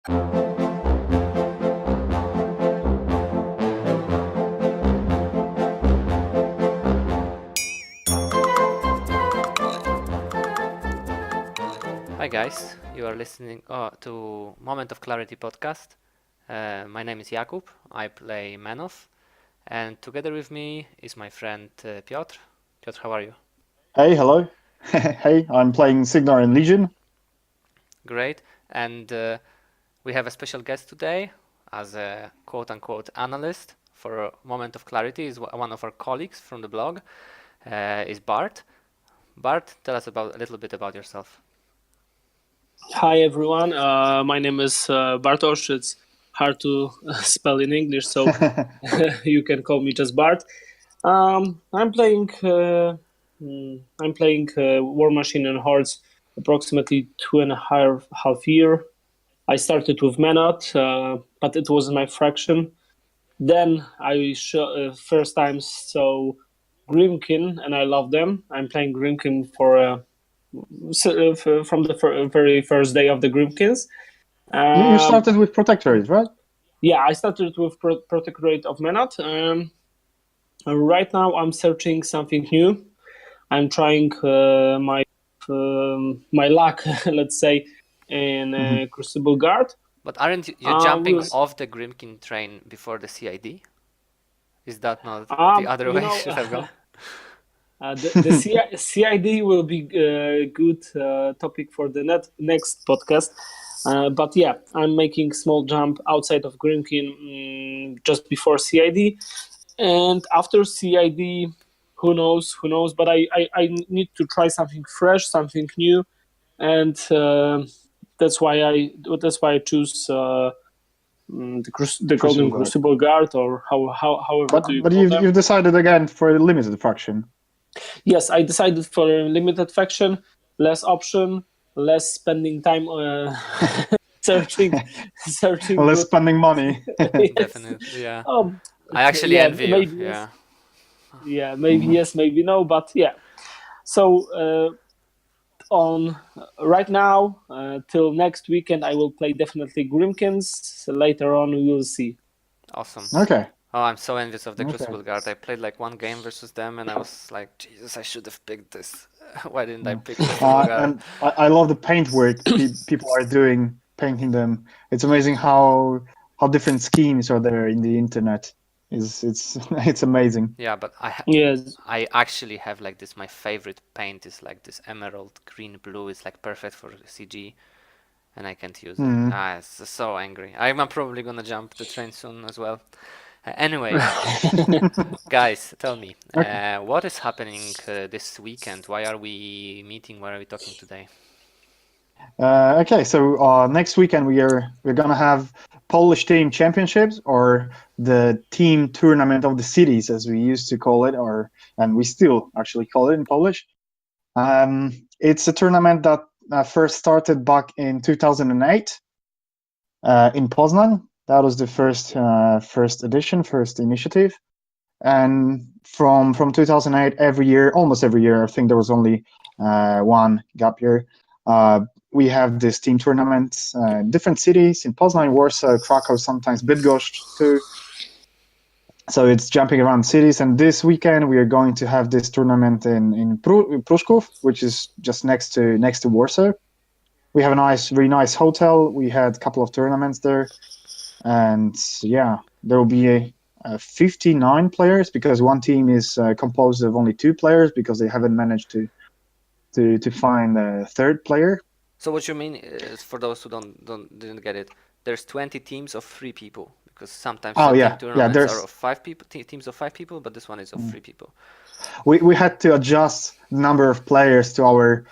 Hi guys, you are listening to Moment of Clarity podcast. My name is Jakub, I play Manov, and together with me is my friend Piotr. Piotr, how are you? Hey, hello. Hey, I'm playing Signar in Legion. Great, and we have a special guest today as a quote-unquote analyst for Moment of Clarity. Is one of our colleagues from the blog, is Bart. Bart, tell us a little bit about yourself. Hi everyone, my name is Bartosz. It's hard to spell in English, so you can call me just Bart. I'm playing Warmachine and Hordes approximately 2.5 year. I started with Menot, but it was my fraction. Then I first time saw Grimkin, and I love them. I'm playing Grimkin from the very first day of the Grimkins. You started with Protectorate, right? Yeah, I started with Protectorate of Menot. Right now, I'm searching something new. I'm trying my luck, let's say, in Crucible Guard. But aren't you jumping off the Grimkin train before the CID? Is that not the other way should have gone? The CID will be a good topic for the next podcast. But yeah, I'm making small jump outside of Grimkin just before CID. And after CID, who knows? But I need to try something fresh, something new. And that's why I choose the Golden Crucible Guard, or however do you but call them. you've decided again for a limited faction. Yes, I decided for a limited faction, less option, less spending time searching. Less spending money. Yes. Definitely, yeah. I actually envy you. Maybe yeah. Yes. Yeah, maybe yes, maybe no, but yeah. So on right now till next weekend, I will play definitely Grimkins. Later on, we will see. Awesome. Okay. Oh, I'm so envious of the Crucible Guard. I played like one game versus them, and I was like, Jesus, I should have picked this. Why didn't I pick Crucible Guard? And I love the paint work people are doing, painting them. It's amazing how different schemes are there in the internet. It's amazing. Yeah, but I actually have like this. My favorite paint is like this emerald green blue. It's like perfect for CG, and I can't use it. It's so angry. I'm probably gonna jump the train soon as well. Anyway, guys, tell me, what is happening this weekend? Why are we meeting? Why are we talking today? Okay, so next weekend we're gonna have Polish team championships, or the team tournament of the cities, as we used to call it, and we still actually call it in Polish. It's a tournament that first started back in 2008 in Poznan. That was the first edition, first initiative, and from 2008, almost every year, I think there was only one gap year. We have this team tournament in different cities, in Poznań, Warsaw, Krakow, sometimes Bydgoszcz too. So it's jumping around cities, and this weekend we are going to have this tournament in Pruszków, which is just next to Warsaw. We have a very nice hotel. We had a couple of tournaments there, and yeah, there will be 59 players, because one team is composed of only 2 players because they haven't managed to find a third player. So what you mean is, for those who didn't get it, there's 20 teams of 3 people, because sometimes team tournaments are of 5 people, teams of 5 people, but this one is of 3 people. We had to adjust the number of players to our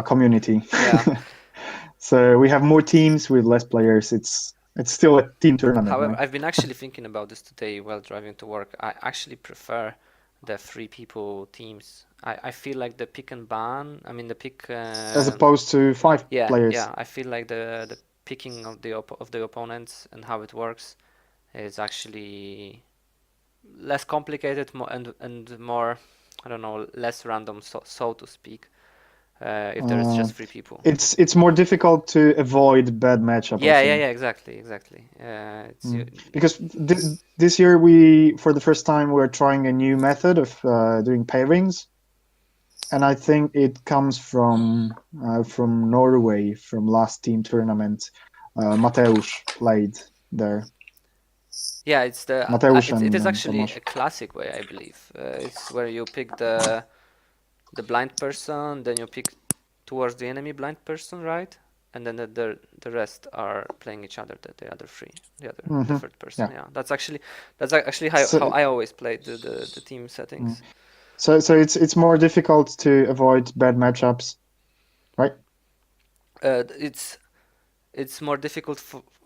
community. Yeah. So we have more teams with less players. It's still a team tournament. However, I've been actually thinking about this today while driving to work. I actually prefer the 3 people teams. I feel like the pick and ban. I mean the pick. As opposed to 5 players. Yeah. I feel like the picking of the opponents and how it works is actually less complicated, and more, I don't know, less random, so to speak. if there is just 3 people. It's more difficult to avoid bad matchup. Yeah, I yeah, think. yeah, exactly. Because this year for the first time, we're trying a new method of doing pairings, and I think it comes from Norway, from last team tournament. Mateusz played there. Yeah, it's Mateusz it is and actually Tomasz. a classic way, I believe. It's where you pick the blind person, then you pick towards the enemy blind person, right? And then the rest are playing each other, the other 3, the third person. Yeah. Yeah, that's actually how So, I always played the team settings. so it's more difficult to avoid bad matchups, right? It's more difficult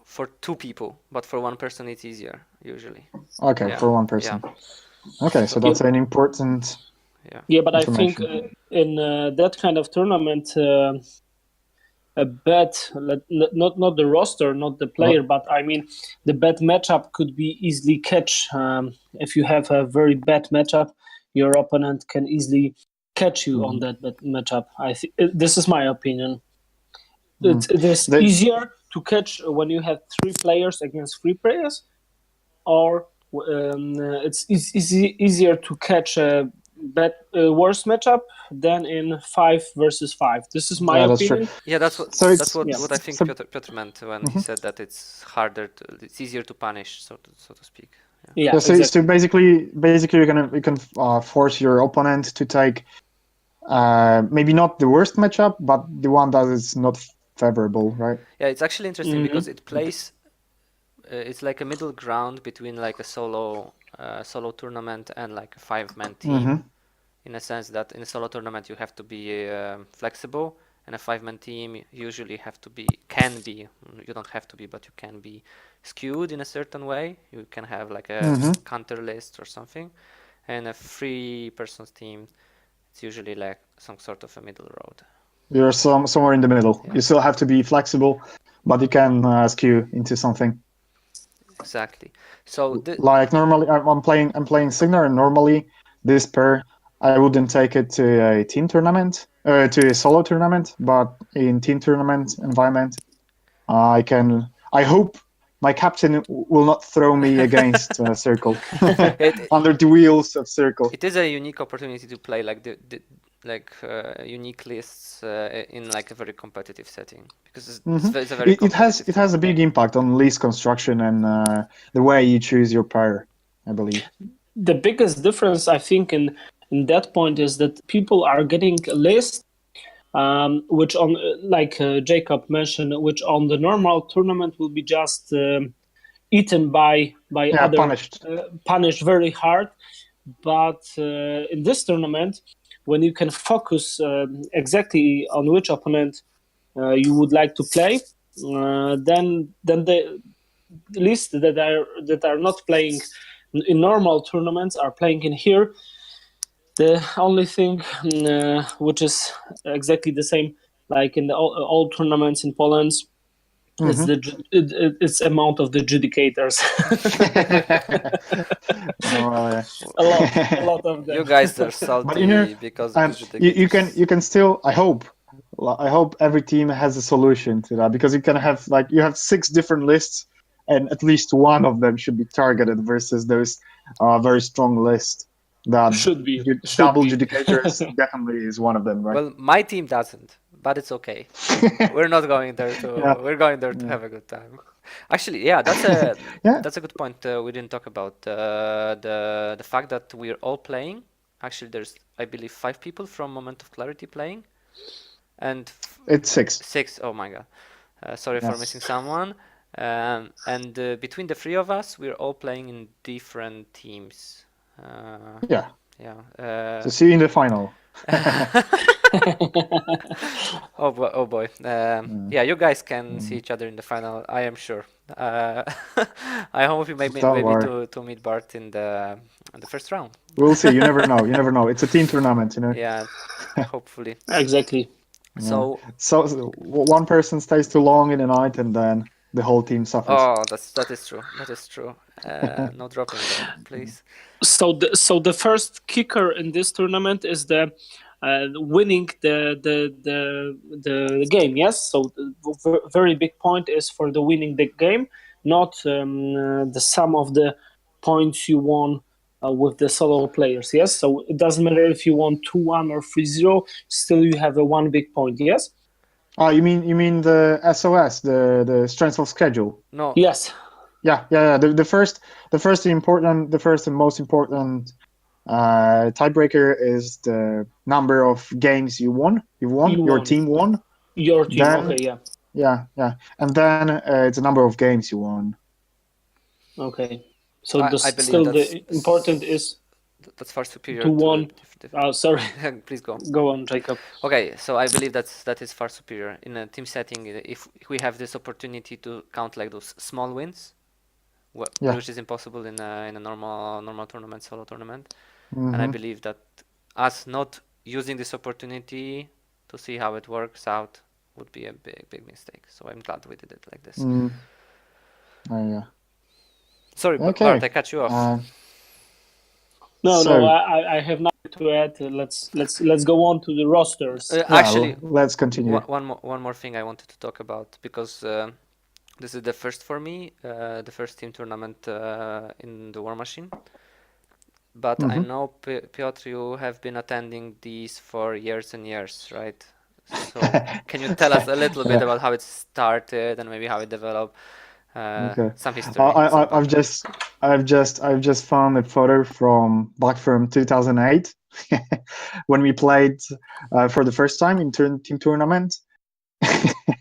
for 2 people, but for 1 person it's easier usually. Okay, Yeah, for one yeah. person. Okay, so So that's an important yeah, Yeah, but I think information. in that kind of tournament, a bet, not the roster, not the player, but I mean the bad matchup could be easily catch. If you have a very bad matchup, your opponent can easily catch you on that bad matchup. This is my opinion. It is The, easier to catch when you have 3 players against 3 players, or it's easier to catch a worse matchup than in 5 versus 5. This is my yeah, that's true. opinion. yeah. So That's it's what I think so Piotr meant when he said that it's it's easier to punish, so to speak. Yeah, so exactly. basically you can force your opponent to take maybe not the worst matchup, but the one that is not favorable, right? Yeah, it's actually interesting because it plays. It's like a middle ground between like a solo tournament and like a 5-man team. In a sense that in a solo tournament you have to be flexible, and a 5-man team usually can be, you don't have to be, but you can be skewed in a certain way. You can have like a counter list or something, and a 3-person team, it's usually like some sort of a middle road. You're somewhere in the middle. Yeah. You still have to be flexible, but you can skew into something. Exactly. So Like normally, I'm playing Signar, and normally this pair I wouldn't take it to a team tournament, to a solo tournament, but in team tournament environment, I can. I hope my captain will not throw me against circle under the wheels of circle. it is a unique opportunity to play like unique lists in like a very competitive setting, because it's a very It competitive has a tournament. big impact on list construction and the way you choose your pair, I believe. The biggest difference, I think, in that point is that people are getting a list, which on like Jacob mentioned, which on the normal tournament will be just eaten by Yeah, other, punished. punished very hard. But in this tournament, when you can focus exactly on which opponent you would like to play, then the list that are not playing in normal tournaments are playing in here. The only thing which is exactly the same like in the all tournaments in Poland, it's amount of the judicators. Well, yeah. A lot of them. You guys are But you know, salty because of the you judicators. can still. I hope every team has a solution to that, because you can have like you have 6 different lists, and at least one of them should be targeted versus those very strong lists. That Should be. double judicators definitely is one of them, right? Well, my team doesn't, but it's okay. We're not going there Yeah, we're going there to yeah, have a good time. Actually, yeah, that's a yeah. good point we didn't talk about. The fact that we're all playing. Actually, there's, I believe, 5 people from Moment of Clarity playing, and It's 6. 6. Oh my god. Sorry Yeah, for missing someone. And between the 3 of us, we're all playing in different teams. yeah. Yeah. So see you in the final. Oh boy. Yeah, you guys can see each other in the final, I am sure. I hope you Don't maybe worry. to meet Bart in the first round. We'll see. You never know. You never know. It's a team tournament, you know. Yeah, hopefully. Exactly. Yeah. So, So one person stays too long in the night, and then the whole team suffers. oh, that is true. That is true. No dropping though, please. So the first kicker in this tournament is the winning the game. Yes, so the very big point is for the winning the game, not the sum of the points you won with the solo players. Yes, so it doesn't matter if you won 2-1 or 3-0, still you have a one big point. Yes. Oh, you mean the SOS, the strength of schedule? No. Yes. Yeah. The first and most important tiebreaker is the number of games you won. Your team won. Your team. Then, Okay. Yeah. yeah, and then it's the number of games you won. Okay. So I believe still the important is that's far superior to one. Oh, sorry. Please go. Go on, Jacob. Okay, so I believe that is far superior in a team setting. If we have this opportunity to count like those small wins, Yeah. which is impossible in a normal tournament, solo tournament, Mm-hmm. and I believe that us not using this opportunity to see how it works out would be a big mistake. So I'm glad we did it like this. Yeah. Sorry, Okay. Bart, I cut you off. No, I have nothing to add. Let's go on to the rosters. Actually, let's continue. One more thing I wanted to talk about, because this is the first for me, the first team tournament in the Warmachine. But I know, Piotr, you have been attending these for years and years, right? So can you tell us a little bit about how it started and maybe how it developed? Some history. I've just found a photo back from 2008 when we played for the first time in team tournament.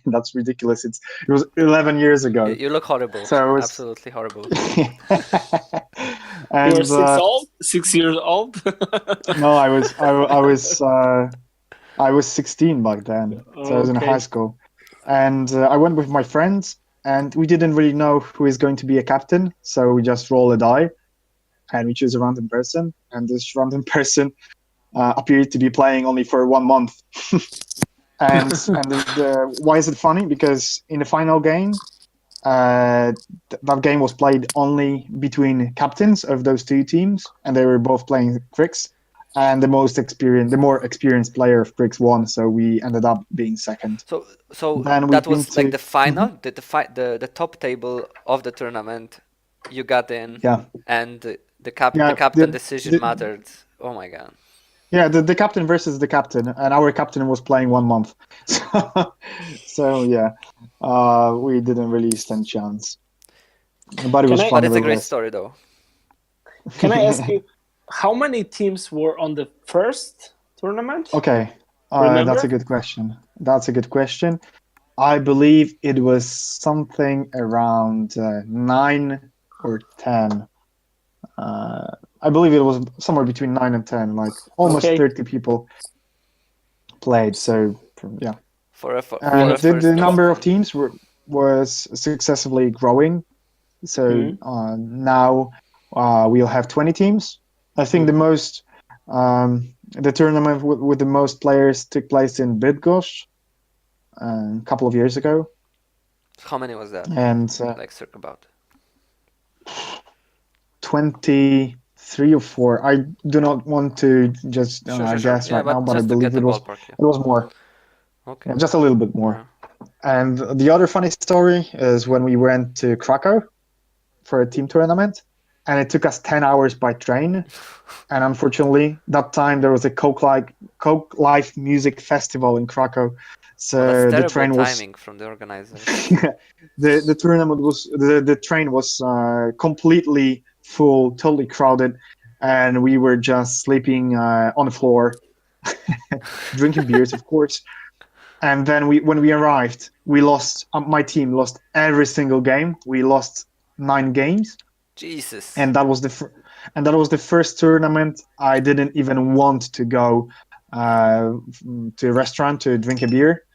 That's ridiculous. It was 11 years ago. You look horrible. So it was absolutely horrible. And, you were 6 years old? No, I was 16 back then. So I was in high school, and I went with my friends. And we didn't really know who is going to be a captain, so we just roll a die, and we choose a random person. And this random person appeared to be playing only for 1 month. and why is it funny? Because in the final game, that game was played only between captains of those two teams, and they were both playing Crix. And the more experienced player of Crix won, so we ended up being second. So that was like the final, the top table of the tournament. You got in, and the captain decision mattered. Oh my god. Yeah, the captain versus the captain, and our captain was playing 1 month, so yeah, we didn't really stand chance. But it was fun. But it's a great story, though. Can I ask you, how many teams were on the first tournament? Okay, that's a good question. I believe it was something around 9 or 10. I believe it was somewhere between 9 and 10, like almost 30 people played. So yeah. The number of teams was successively growing. So now we'll have 20 teams. I think the tournament with the most players took place in Bydgoszcz a couple of years ago. How many was that? And like circa about 23 or 4. I do not want to just guess right now, but I believe it was more. Okay. Yeah, just a little bit more. And the other funny story is when we went to Krakow for a team tournament, and it took us 10 hours by train. And unfortunately, that time there was a Coke Live music festival in Krakow. So that's the train was timing from the organizer. the tournament was the train was completely full, totally crowded, and we were just sleeping on the floor, drinking beers, of course. And then when we arrived, we lost. My team lost every single game. We lost 9 games. Jesus. And that was the first tournament I didn't even want to go to a restaurant to drink a beer.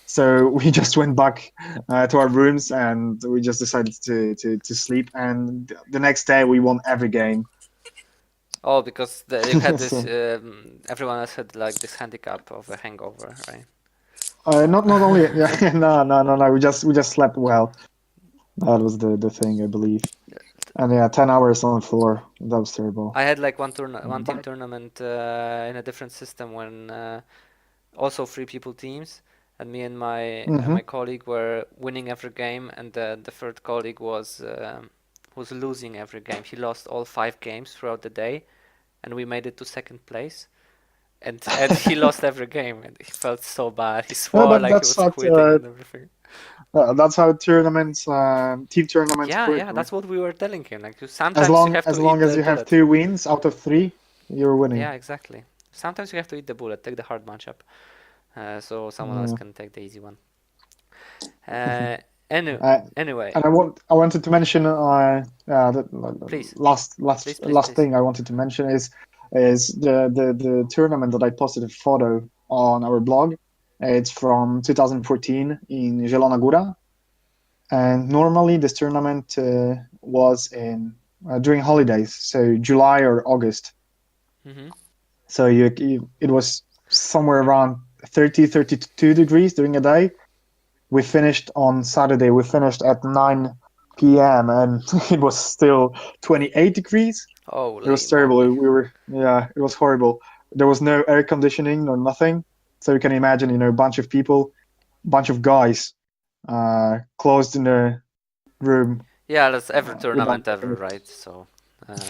So we just went back to our rooms and we just decided to sleep. And the next day we won every game. Oh, because you had this. Everyone else had like this handicap of a hangover, right? Not only. Yeah, no. We just slept well. That was the thing, I believe. And yeah, 10 hours on the floor. That was terrible. I had like one team But tournament in a different system when also three people teams, and me and my hmm colleague were winning every game, and the third colleague was losing every game. He lost all 5 games throughout the day, and we made it to second place. And he lost every game, and he felt so bad. He no, swore but like he was quitting and everything. that's how tournaments, team tournaments Yeah, work, yeah, right? that's what we were telling him. Like sometimes you have to As eat long as the you have bullet. 2 wins out of three, you're Yeah, winning. exactly. Sometimes you have to eat the bullet, take the hard matchup, so someone else Uh, can take the easy one. Uh, any, uh, anyway, and I wanted to mention the please, please, please, last please. thing I wanted to mention is the tournament that I posted a photo on our blog. It's from 2014 in Zielona, and normally this tournament was in during holidays, so July or August. Mm-hmm. So it was somewhere around 32 degrees during a day. We finished on Saturday. We finished at 9 p.m. and it was still 28 degrees. It Holy was terrible. moly! Yeah, it was horrible. There was no air conditioning or nothing. So you can imagine, a bunch of people, bunch of guys, closed in a room Yeah, that's every without tournament air ever, conditioning. right? So,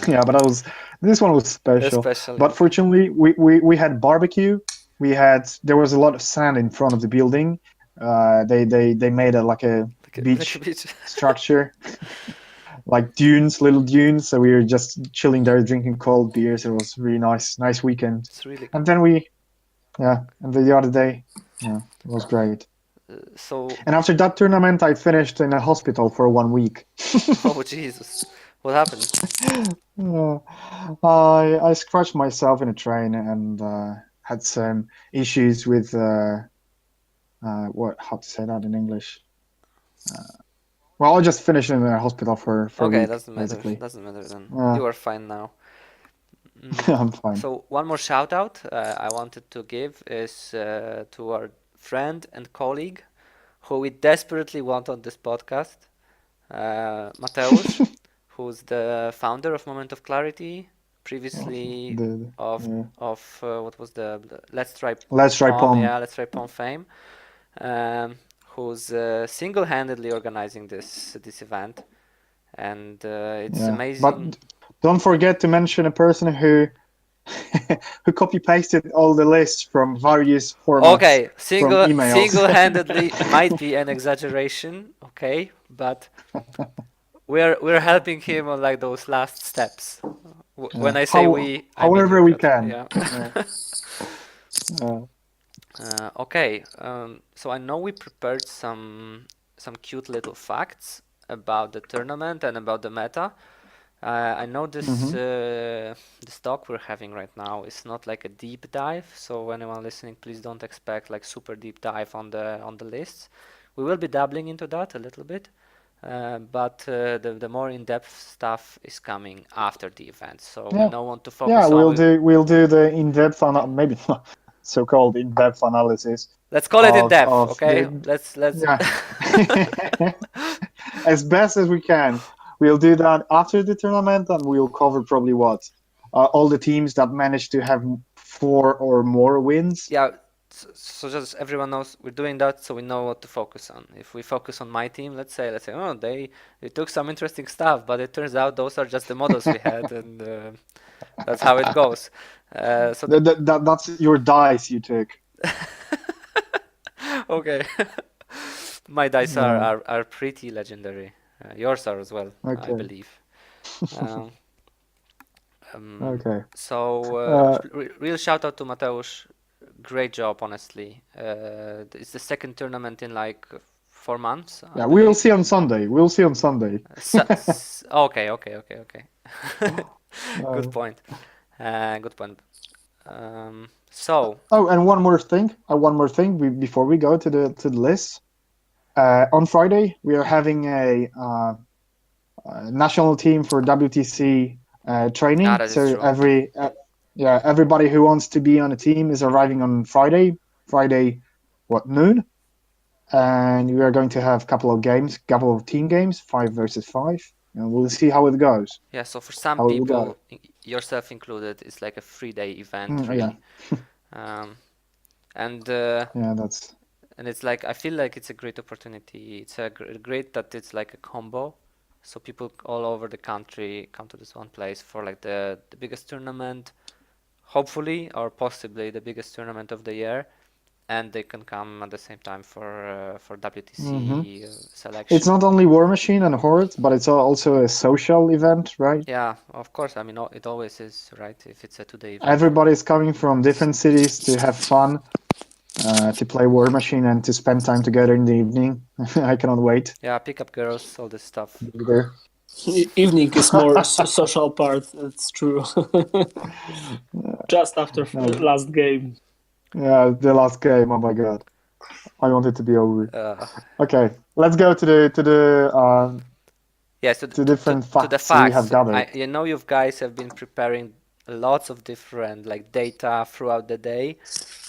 Yeah, but this one was special. especially. But fortunately, we had barbecue. There was a lot of sand in front of the building. They made a like a Like a beach beach. structure, like dunes, little dunes. So we were just chilling there, drinking cold beers. It was really nice weekend. It's really And cool. then and the other day, yeah, it was great. So, And after that tournament, I finished in a hospital for 1 week. oh Jesus, what happened? Uh, I scratched myself in a train and had some issues with what how to say that in English. Well, I just finished in a hospital for a Okay, week doesn't matter. basically. Doesn't matter then. Uh, You are fine now. I'm fine. So one more shout out I wanted to give is to our friend and colleague who we desperately want on this podcast, Mateusz, who's the founder of Moment of Clarity, previously of Yeah. what was the Let's Try Let's try Pom, Pom. yeah, Let's Try Pom fame, um, who's single-handedly organizing this event, and it's Yeah, but amazing. don't forget to mention a person who who copy pasted all the lists from various formats Okay, from emails. single-handedly might be an exaggeration, okay, but we're helping him on like those last steps. When Yeah. I say we, I mean However we Hukrat. can. Yeah. Yeah. Uh, Okay, so I know we prepared some cute little facts about the tournament and about the meta. I know mhm. this talk we're having right now is not like a deep dive, so anyone listening, please don't expect like super deep dive on the lists. We will be dabbling into that a little bit, but the more in-depth stuff is coming after the event. So we Yeah. now want to Yeah, focus on we'll do the in-depth maybe not so-called in-depth analysis let's call it in depth, of okay? the Let's yeah. As best as we can. We'll do that after the tournament, and we'll cover probably what all the teams that managed to have 4 or more wins. yeah. So just everyone knows we're doing that, so we know what to focus on. If we focus on my team, let's say, oh, they took some interesting stuff, but it turns out those are just the models we had, and that's how it goes. So That's your dice you took. okay, my dice Uh, are pretty legendary. Yours are as well, I okay. believe. Um, Okay. so Uh, real shout out to Mateusz. Great job, honestly. It's the second tournament in like 4 months, I yeah, we'll believe. see on Sunday. We'll see on Sunday. Okay. Good Uh, point. Good point. So, oh, and one more thing before we go to the list. On Friday, we are having a national team for WTC training. that is So true. everybody who wants to be on a team is arriving on Friday. Friday, what noon? And we are going to have a couple of games, couple of team games, 5 versus 5. and we'll see how it goes. Yeah, so for some How it will go. people, yourself included, it's like a 3-day event, Yeah, really. Um, and yeah, that's and it's like I feel like it's a great opportunity. It's a great that it's like a combo, so people all over the country come to this one place for like the biggest tournament, hopefully or possibly the biggest tournament of the year, and they can come at the same time for hmm WTC It's selection. not only Warmachine and Hordes, but it's also a social event, right? Yeah, of course. I mean, it always is, right? If it's a 2-day event. Everybody's coming from different cities to have fun, to play Warmachine and to spend time together in the evening. I cannot wait Yeah, pick up girls, all this stuff. to be there. Evening is more social part. That's true. Just after No, last game. yeah, the last game. Oh my God, I want it to be over. Uh, Okay, let's go yeah, so to different to the facts we have facts. gathered. You know, you guys have been preparing lots of different like data throughout the day,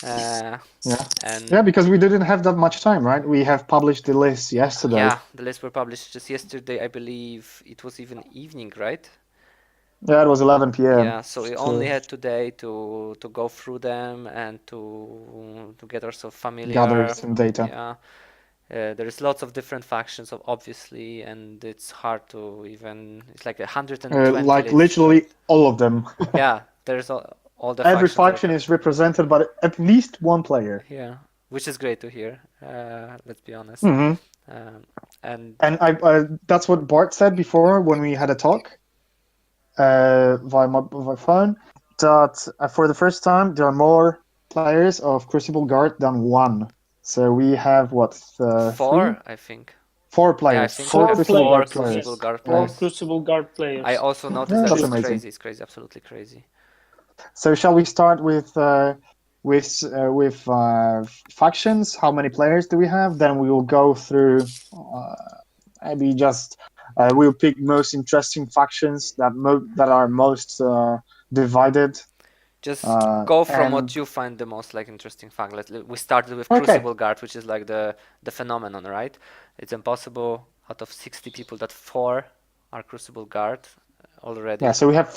uh, Yeah, and yeah, because we didn't have that much time, right? We have published the list yesterday. yeah, the lists were published just yesterday. I believe it was even evening, right? Yeah, it was 11 p.m. Yeah, so we only So had today to go through them and to get ourselves gather familiar. some data. Yeah, there's lots of different factions, obviously, and it's hard to even. It's like 120 Like lists, right? literally all of them. Yeah, there's all the Every factions are faction is represented by at least one player. here, which is great to hear. Let's be honest. hmm Um, and And that's what Bart said before when we had a talk via phone, that for the first time there are more players of Crucible Guard than one. So we have what, three, four, I think. four Yeah, I players, think so. four We Four have Crucible four Guard players. Crucible players. Yes, Guard four Yeah, players. Crucible Guard I players. also noticed yeah, that that's it's amazing. crazy. It's crazy, absolutely crazy. So shall we start with factions? How many players do we have? Then we will go through maybe just we'll pick most interesting factions that are most divided. Just go from what And you find the most like interesting fact. We started with okay, Crucible Guard, which is like the phenomenon, right? It's impossible out of 60 people that 4 are Crucible Guard yeah. already. So we have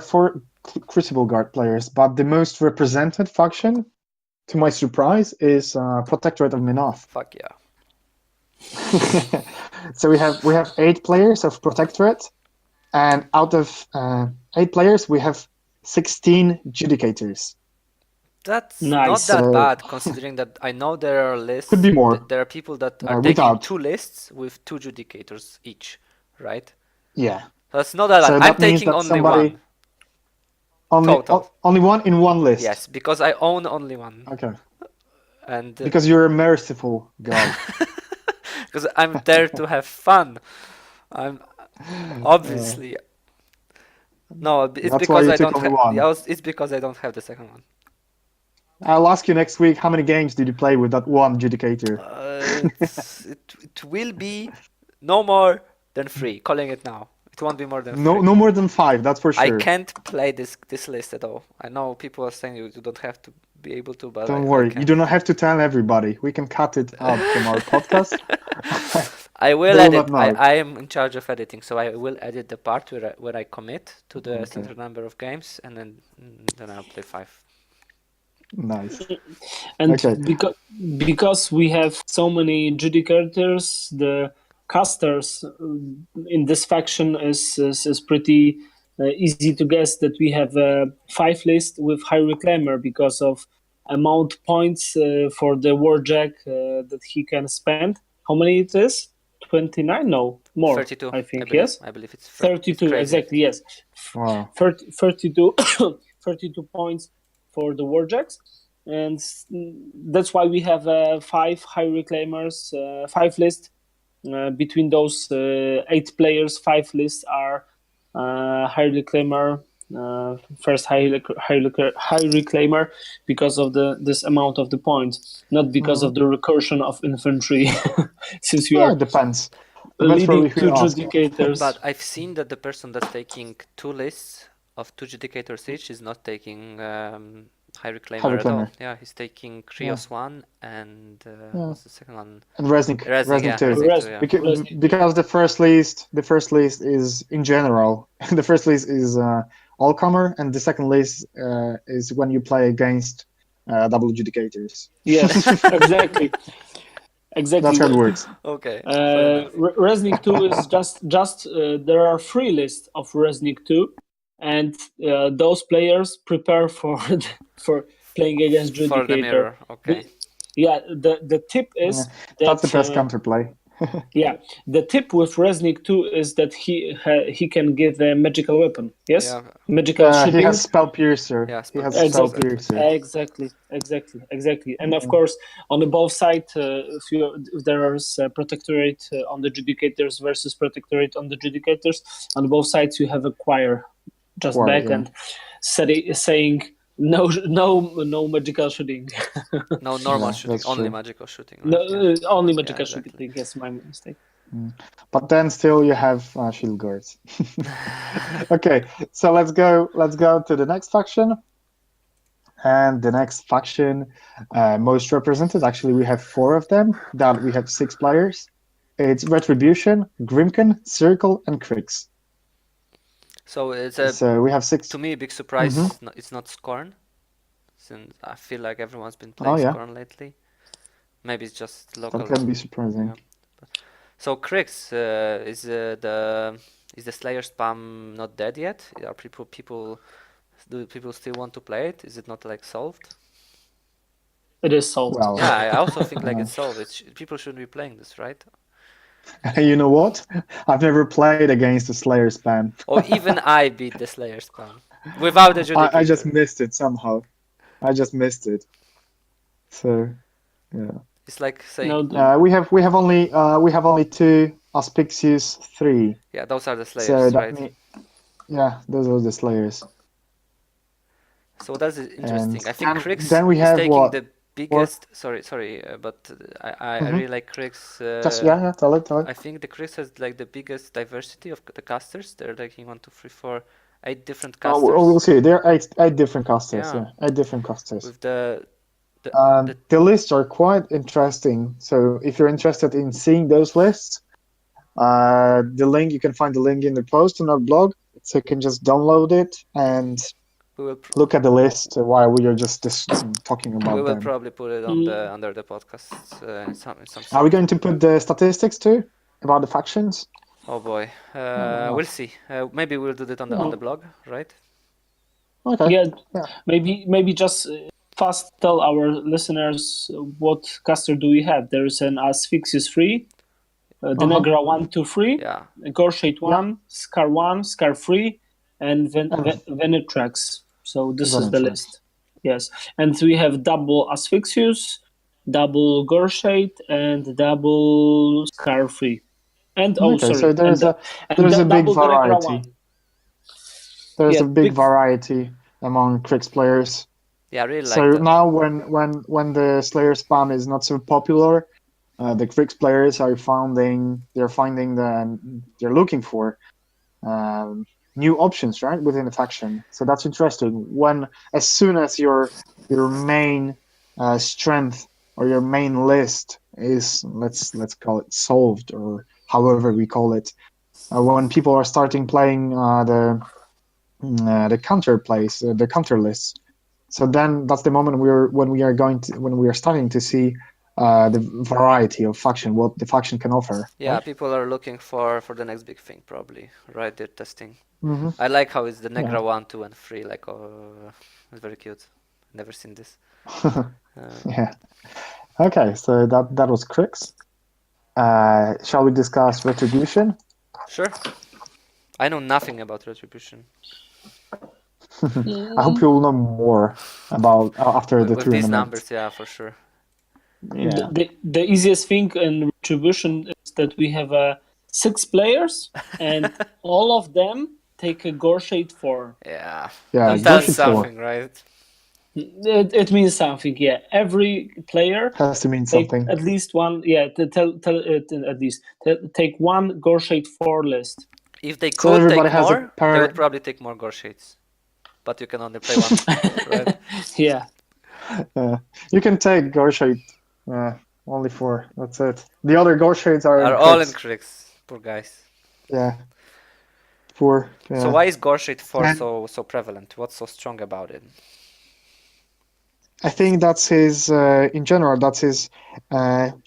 four Crucible Guard players, but the most represented faction, to my surprise, is Protectorate of Minoth. Fuck yeah. So we have 8 players of Protectorate, and out of 8 players, we have 16 Judicators. That's not Nice. that So bad considering that I know there are could lists, be more there are people that are taking without. 2 lists with 2 judicators each, right? Yeah. That's not that bad. So I'm that means taking that only somebody one only total. only one in one list. Yes, because I own only one. Okay. And Because you're a merciful god. because I'm there to have fun. I'm Uh, obviously no. It's that's why because you I took don't only have. one. It's because I don't have the second one. I'll ask you next week how many games did you play with that one Judicator? It will be no more than 3. Calling it now. It won't be more than No, 3. no more than 5, that's for I sure. can't play this list at all. I know people are saying you don't have to be able to, but Don't I worry, you can't. do not have to tell everybody. We can cut it out from our podcast. I will They will edit. not know. I am in charge of editing, so I will edit the part where I commit to the Okay, certain number of games, and then I'll play 5. nice. And Okay, because we have so many judicators, the casters in this faction is pretty easy to guess that we have a 5 list with high reclaimer because of amount points for the warjack that he can spend. How many it is? 29? No, more. 32, I I think, believe. yes. I believe it's 32, crazy. exactly, yes. wow. 32, 32 points for the warjacks, and that's why we have 5 high reclaimers, 5 lists. Between those 8 players, 5 lists are high reclaimer, first high reclaimer because of this amount of the points, not because of the recursion of infantry, since we Yeah, are it depends. Depends for leading who you to ask. judicators. But I've seen that the person that's taking 2 lists of 2 judicators each is not taking High Reclaimer High at all. Reclaimer. Yeah, he's taking Krios 1 and Yeah. what's the second one? And Resnick. Resnick, yeah, 2. Resnick 2, yeah. Because the first list is in general. The first list is all comer, and the second list is when you play against double adjudicators. Yes, exactly. That's how it works. Okay. fair enough. Resnick 2 is just there are 3 lists of Resnick 2, and those players prepare for for playing against For the Judicator. mirror, okay. The tip is That's that the best counterplay. the tip with Resnick 2 is that he can give a magical weapon. Yes, Yeah. magical He shooting. has Spell Piercer. Yeah, he has Spell Spell Piercer. Piercer. Exactly. And of course, on the both sides, if there is a Protectorate on the Judicators versus Protectorate on the Judicators, on both sides you have a choir just Choir, back yeah. and saying no magical shooting. No normal Yeah, shooting, that's only true. magical shooting. No, Right? Yeah. only magical exactly. shooting. Yes, my mistake. But then still you have shield guards. Okay, so let's go to the next faction. And the next faction, most represented, actually we have 4 of them, that we have 6 players. It's Retribution, Grimkin, Circle, and Krix. So it's So we have 6. to me, a big surprise. It's not Scorn, since I feel like everyone's been playing Scorn lately. Maybe it's just local. That can be surprising. Yeah. So Krix, is the Slayer spam not dead yet? Are do people still want to play it? Is it not like solved? It is solved. Well, Yeah, I also think like it's solved. People shouldn't be playing this, right? you know what? I've never played against the Slayer spam. Or even I beat the Slayer spam without the Judicator. I just missed it somehow. I just missed it. So, yeah. It's like saying we have only 2 Asphyxius 3. yeah, those are the Slayers, So that right? yeah, those are the Slayers. So that's interesting. And I think Krix then we is have taking what? the biggest. Sorry, but I really like Krix. Just tell it. I think the Krix has like the biggest diversity of the casters. They're like 1, 2, 3, 4, 8 different casters. We'll see. There are 8 different casters. Yeah. 8 different casters. With the lists are quite interesting. So if you're interested in seeing those lists, you can find the link in the post on our blog. So you can just download it and look at the list while we are just talking about them. We will probably put it on under the podcast. Some Are we going to put the statistics too about the factions? Oh boy, we'll see. Maybe we'll do it on the blog, right? Okay. Yeah. Maybe just fast tell our listeners what caster do we have. There is an Asphyxius 3, Denegra 1, 2, 3, Yeah. Gorshate 1, Scar 1, Scar 3, and Venetrax. So this is the list. Yes. And we have double Asphyxius, double Gorshate, and double Scar 3. And so there's a big variety. There's a big variety among Krix players. Yeah, I really like So that. now when the Slayer spam is not so popular, the Krix players are they're looking for new options, right, within the faction. So that's interesting. As soon as your main strength or your main list is let's call it solved, or however we call it, when people are starting playing the counter plays, the counter lists. So then that's the moment when we are starting to see the variety of faction, what the faction can offer. Yeah, right? people are looking for the next big thing, probably, right? They're testing. Mm-hmm. I like how it's the Negra 1, 2, and 3. Like, it's very cute. Never seen this. Yeah. Okay, so that was Krix. Shall we discuss Retribution? Sure. I know nothing about Retribution. I hope you'll know more about after the with tournament. These numbers, yeah, for sure. Yeah. The easiest thing in Retribution is that we have 6 players, and all of them take a Gorshate 4. Yeah. Yeah, That's something, right? It means something, yeah. Every player has to mean something. At least one, yeah. Tell it at least. Take one Gorshate 4 list. If they could take more, they would probably take more Gorshates. but you can only play one, right? Yeah. You can take Gorshade only 4. That's it. The other Gorshades are in Are all in crits. critics, poor guys. Yeah, 4. So Yeah. why is Gorshade 4 And so prevalent? What's so strong about it? I think that's his, in general, that's his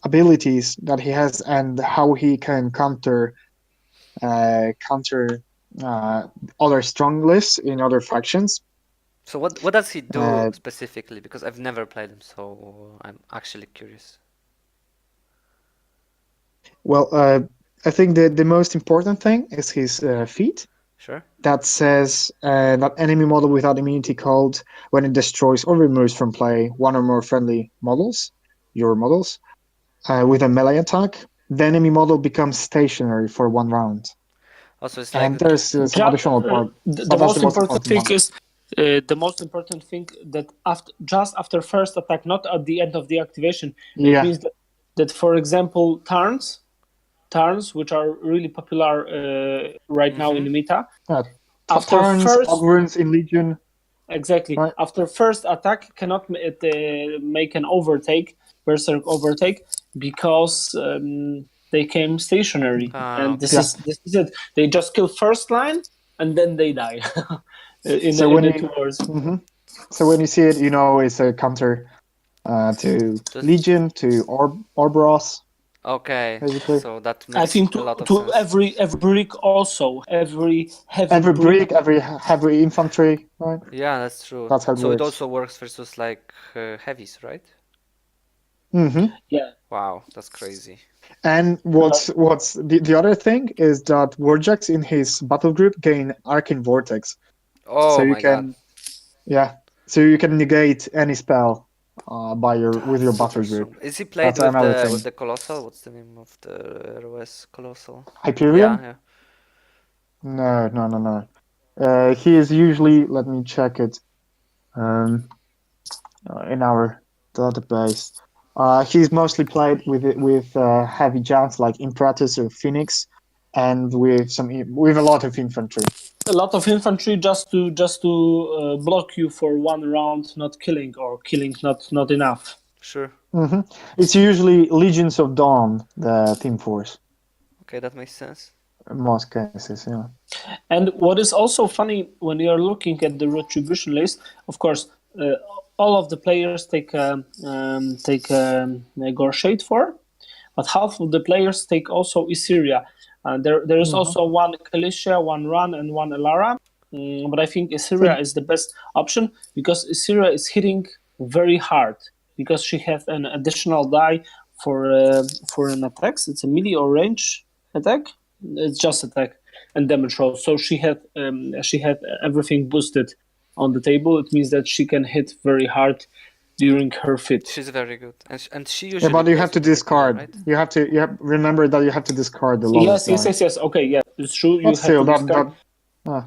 abilities that he has and how he can counter other strong lists in other factions. So what does he do Uh, specifically? Because I've never played him, so I'm actually curious. well, I think the most important thing is his feat. Sure. That says that enemy model without immunity called when it destroys or removes from play one or more friendly models, your models, with a melee attack, the enemy model becomes stationary for 1 round. Also, it's And like there's some additional part, The but that's the most most important important thing one. is the most important thing that just after first attack, not at the end of the activation. It Yeah, means that for example, turns which are really popular right now in the meta. yeah. After Tarns, first, Ogruns in Legion, exactly right? after first attack, cannot make an overtake, berserk overtake, because they came stationary, and okay. Yeah. this is it. They just kill first line and then they die So in when the you 2 hours. so when you see it, you know it's a counter to Just Legion, to Orboros, okay. basically. So that I makes think a lot of to sense. every brick also, every heavy Every brick. brick, every heavy infantry, right? Yeah, that's true. That's how it So it works. also works versus like heavies, right? hmm Yeah. Wow, that's crazy. And what's the other thing is that Warjax in his battle group gain Arcane Vortex, so Oh you my god, can so you can negate any spell by your with that's your super battle group. strong. Is he played That's another with thing. the colossal? What's the name of the ROS colossal? Yeah, Hyperion? yeah. No, no, no, no. He is usually. Let me check it. Um, in our database. He's mostly played with heavy giants like Imperatus or Phoenix, and with a lot of infantry. A lot of infantry just to block you for 1 round, not killing, or killing not enough. Sure. hmm It's usually Legions of Dawn, the team force, Okay, that makes sense. in most cases. Yeah. And what is also funny when you are looking at the retribution list, of course, uh, all of the players take a Gorshade for, but half of the players take also Issyria. There is hmm also one Kalisha, one Ran, and one Elara. But I think So Issyria is the best option because Issyria is hitting very hard because she has an additional die for an attack. It's a melee or range attack. It's just attack and damage roll. So she had everything boosted on the table. It means that she can hit very hard during her fit. She's very good, and she yeah, usually but you have plays to with Hyperion, discard. right? Remember that you have to discard the lowest Yes, yes, die. yes, yes. Okay, yeah, it's true. But You have still, to discard.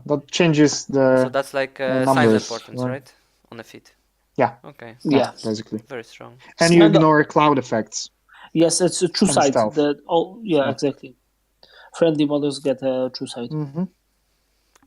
that changes So the that's like size numbers, importance, right? right? On a feat. Yeah, Okay, yeah, Yeah, basically. very strong. And you and ignore cloud effects yes, it's a true and sight. stealth. That yeah, So, exactly. Friendly models get a true sight. hmm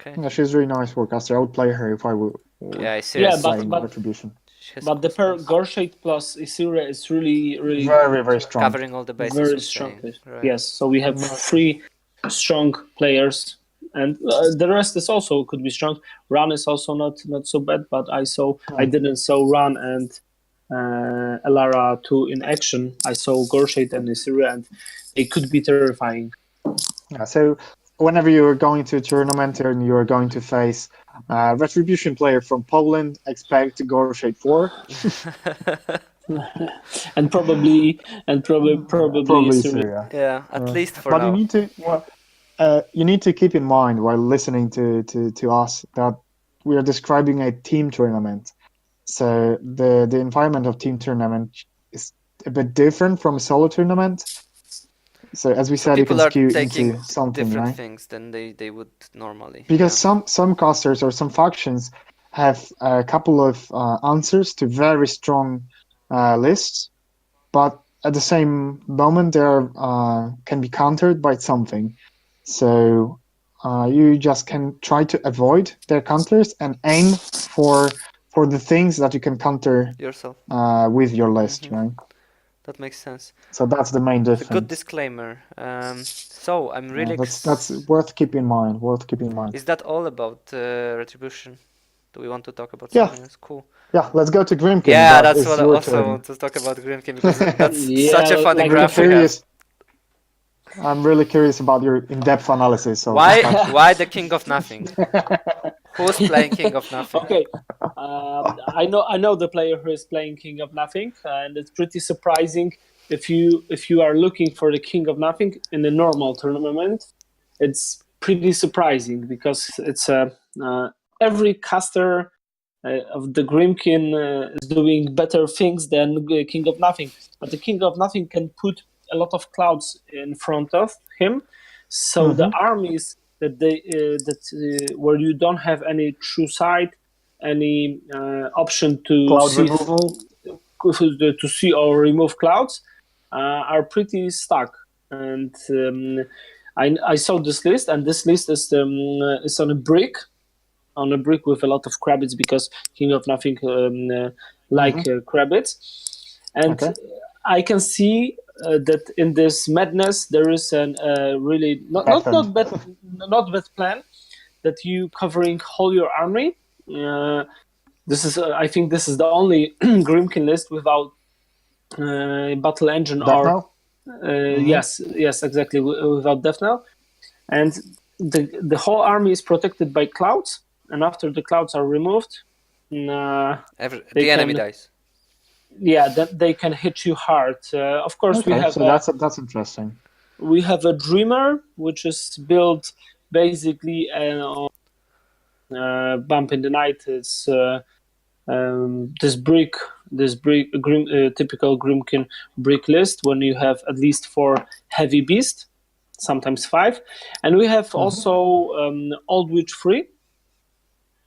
Okay. yeah, she's a really nice forecaster. I would play her if I were Yeah, Yeah, serious but playing but Retribution. she has but the cool pair spells. Gorshade plus Isira is really Very, very strong. Covering all the bases very you're strong. saying, right? Yes, so we have Mostly. 3 strong players, and the rest is also could be strong. Run is also not so bad, but I Yeah. didn't saw Run and Elara 2 in action. I saw Gorshade and Isira, and they could be terrifying. Yeah, so whenever you're going to a tournament and you're going to face a Retribution player from Poland, expect Gorshade 4. And probably Probably Isira. Syria. Yeah, at least for But now. you need to keep in mind while listening to us that we are describing a team tournament. So the environment of team tournament is a bit different from a solo tournament. So as we So said, you can people are skew taking into something, different right? things than they would normally. Because Yeah. some casters or some factions have a couple of answers to very strong lists, but at the same moment they can be countered by something. So you just can try to avoid their counters and aim for the things that you can counter Yourself. with your list, right? That makes sense. So that's the main It's a good difference. disclaimer. So I'm really That's worth keeping in mind. Is that all about Retribution? Do we want to talk about Yeah. something else? Cool. Yeah, let's go to Grimkin. Yeah, That that's is what I your also turn. want to talk about Grimkin, because that's Yeah, such a funny like I'm really graph we have. curious. I'm really curious about your in-depth analysis of Why the King of Nothing? Who's playing King of Nothing? Okay, I know the player who is playing King of Nothing, and it's pretty surprising if you are looking for the King of Nothing in a normal tournament. It's pretty surprising because it's every caster of the Grimkin is doing better things than King of Nothing, but the King of Nothing can put a lot of clouds in front of him, so the armies that where you don't have any true sight, any option to cloud see removal. to see or remove clouds, are pretty stuck. And I saw this list, and this list is on a brick with a lot of crabbits, because King of Nothing like crabbits, and Okay. I can see that in this madness there is an really not bad plan, that you covering whole your army. This is I think this is the only Grimkin list without battle engine Death or Knell? yes exactly, without death knell, and the whole army is protected by clouds, and after the clouds are removed, The enemy dies. Yeah, that they can hit you hard. Of course, Okay, so that's interesting. We have a dreamer, which is built basically on bump in the night. It's this typical Grimkin brick list, when you have at least 4 heavy beasts, sometimes 5, and we have also Old Witch 3,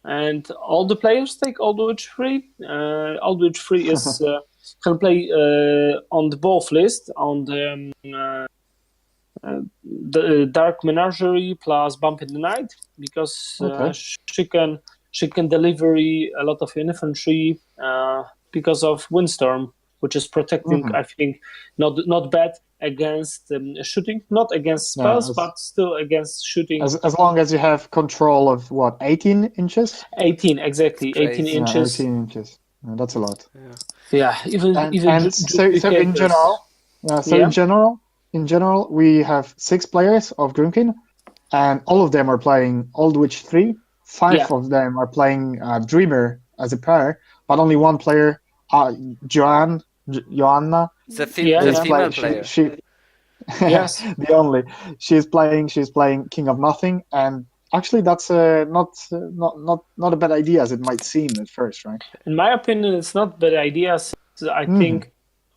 and all the players take Old Witch 3. Old Witch 3 is can play on the both list, on the Dark Menagerie plus Bump in the Night, because she can deliver a lot of infantry because of Windstorm, which is protecting, I think, not bad against shooting, not against spells, but still against shooting. As long as you have control of what, 18 inches? 18, exactly, 18 inches. 18 inches. That's a lot. Yeah, even so in general, in general, we have 6 players of Grimkin, and all of them are playing Old Witch 3. 5 of them are playing Dreamer as a pair, but only one player, Joanna, the female player. Yes, she's playing King of Nothing, and actually that's not a bad idea as it might seem at first, right? In my opinion, it's not a bad idea. I think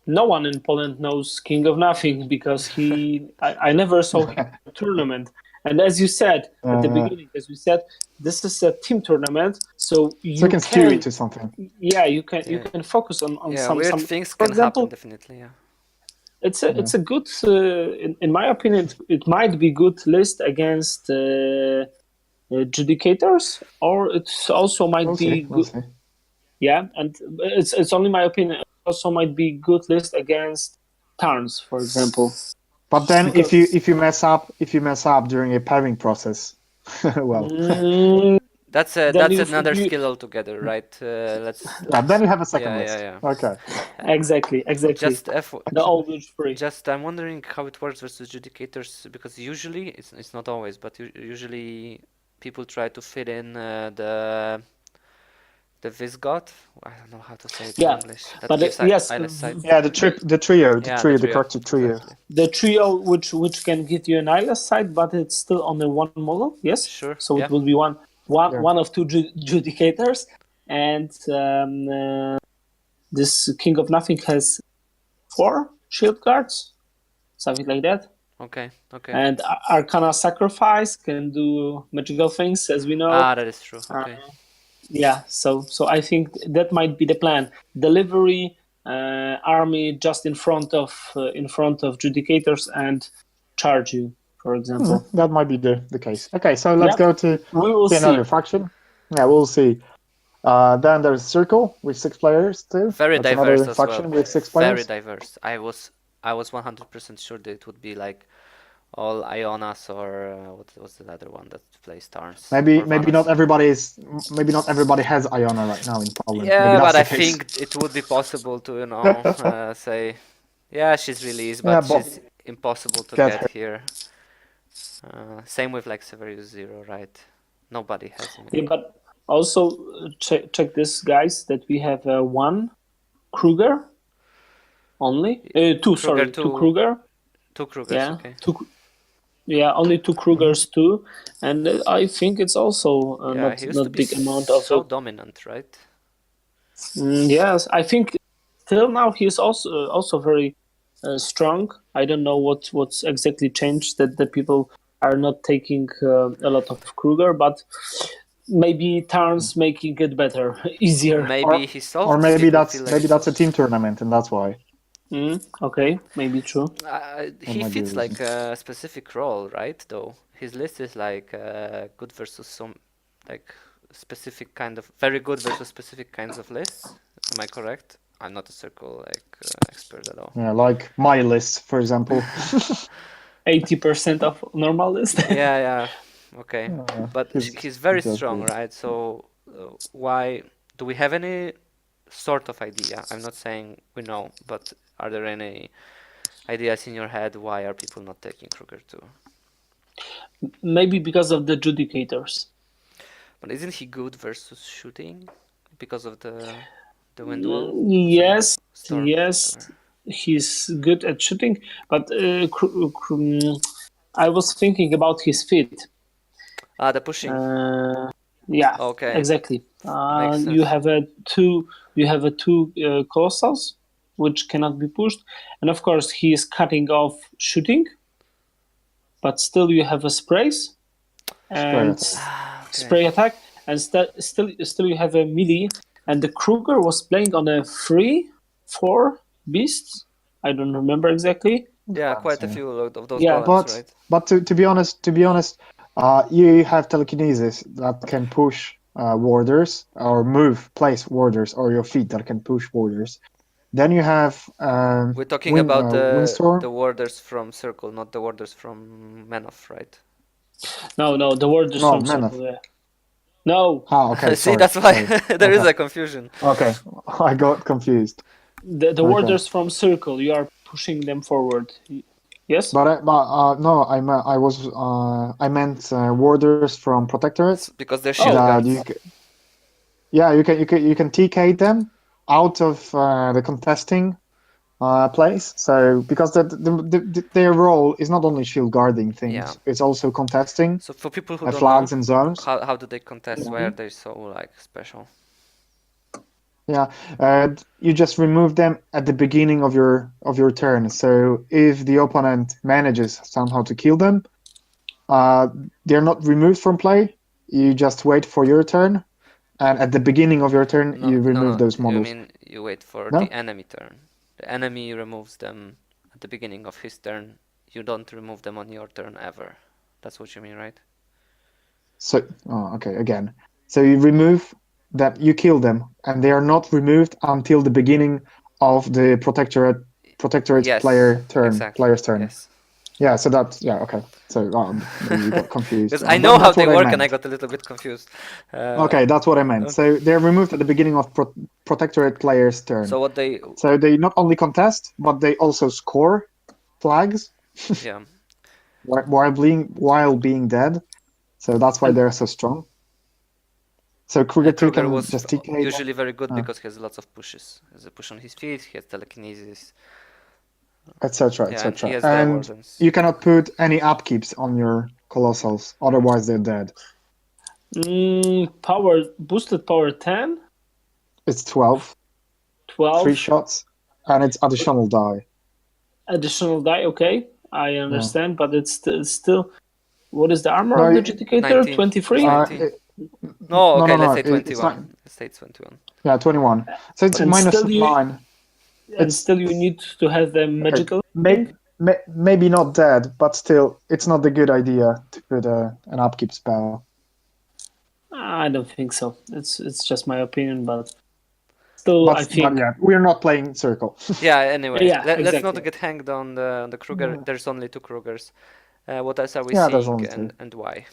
no one in Poland knows King of Nothing, because I never saw him in a tournament. And as you said at the beginning, this is a team tournament, so you can steer it to something. Yeah, you can focus on some weird some things for can example, happen, definitely. Yeah. It's a good, in my opinion, it might be good list against Judicators, or it also might be good. Yeah, and it's only my opinion. It also might be good list against Tarns, for example. But then, if you mess up during a pairing process, well, that's another skill altogether, right? Then you have a second list. Yeah. Okay. Exactly. Just the Old Witch 3. Just I'm wondering how it works versus Judicators, because usually it's not always, but usually people try to fit in the Visigoth. I don't know how to say it in English. That but the trio, the correct trio. Exactly. The trio, which can give you an eyeless sight, but it's still only one model. Yes, sure. So it will be one of 2 Judicators, and this King of Nothing has 4 shield guards, something like that. Okay. And Arcana Sacrifice can do magical things, as we know. That is true. Okay. So I think that might be the plan. Delivery army just in front of Judicators and charge you for example. That might be the case. Okay, so let's Yeah. go to We will another see. faction. Yeah, we'll see. Then there's Circle with 6 players too. Very That's diverse another as faction well. with 6 Very players. diverse. I was 100% sure that it would be like all Ionas or what was the other one that plays Tarns? Maybe Or not Vanas. maybe not everybody has Iona right now in Poland. Maybe Yeah, that's but the I case. think it would be possible to, say, yeah, she's released, Yeah, but but she's impossible to get get her. here. Same with like Severius Zero, right? Nobody has him. Yeah, but also check this, guys, that we have one Kruger only. Two, Kruger sorry, two two, Kruger. two Krugers, Yeah, okay. yeah, only two Krugers too, and I think it's also Yeah, he used to not be big amount of. so dominant, right? Yes, I think till now he's also very strong. I don't know what's exactly changed that the people are not taking a lot of Kruger, but maybe Tarns making it better, easier. Maybe he Or solved maybe Siegel feel like maybe that's a team tournament and that's why. Okay, maybe true. That he might be a fits reason. like a specific role, right? Though his list is like good versus some like specific kind of very good versus specific kinds of lists. Am I correct? I'm not a circle like expert at all. Yeah, like my list, for example. 80% of normal list. Yeah, okay. But he's very just strong, good. right? So why do we have any sort of idea? I'm not saying we know, but are there any ideas in your head why are people not taking Kruger too? Maybe because of the judicators. But isn't he good versus shooting because of the wind wall? Yes, Storm, yes, whatever. he's good at shooting, but I was thinking about his feet. The pushing. Yeah, Okay, exactly. makes You sense. have a two colossals which cannot be pushed, and of course he is cutting off shooting, but still you have a sprays Spray and attack. Okay. spray attack, and still you have a melee. And the Kruger was playing on a 3-4 beasts. I don't remember exactly. Yeah, quite a Yeah. few of those Yeah. golems, right? But to be honest, you have telekinesis that can push warders or place warders, or your feet that can push warders. Then you have We're talking about windstorm. the warders from Circle, not the warders from Menoth, right? No, the word is No, from Menoth. Circle. Yeah. No, Okay, See, sorry. that's why there is Okay. a confusion. Okay, I got confused. the Okay. warders from Circle. You are pushing them forward. Yes. But no, I meant warders from Protectorate. Because they're shield Oh. guards. You can TK them out of the contesting place. So because their role is not only shield guarding things, Yeah. it's also contesting So for people who don't flags know, and zones. how do they contest? Why are they so like special? Yeah, you just remove them at the beginning of your turn. So if the opponent manages somehow to kill them, they're not removed from play. You just wait for your turn, and at the beginning of your turn, you remove those You models. mean you wait for No? the enemy turn. The enemy removes them at the beginning of his turn. You don't remove them on your turn ever. That's what you mean, right? So, okay, again. So you remove them, you kill them, and they are not removed until the beginning of the protectorate Yes, player's turn. Yes. Yeah, so okay. So maybe you got confused. Because I know how that's they what I work, and meant. I got a little bit confused. Okay, that's what I meant. So they're removed at the beginning of protectorate player's turn. So what they? So they not only contest, but they also score flags. Yeah. while being dead. So that's why they're so strong. So Kruger 2 Kruger can was just TK usually very good because he has lots of pushes. He has a push on his feet, he has telekinesis, etc. Yeah, and he has And wardens. you cannot put any upkeeps on your colossals, otherwise they're dead. Boosted power 10, It's 12, 12 3 shots, and it's additional die. additional die. Okay, I understand, but it's still. What is the armor No, of the Judicator? 23? No, okay, let's say it's 21. Let's say it's 21. Yeah, 21. So it's And minus still you- 9. And still you need to have the magical thing? maybe not dead, but still, it's not a good idea to put an upkeep spell. I don't think so. It's just my opinion, but still, I think. But yeah, we're not playing Circle. Yeah. Anyway, Yeah, let's not exactly. get hanged on the Kruger. There's only 2 Krugers. What else are we Yeah, there's seeing, only 2. and why?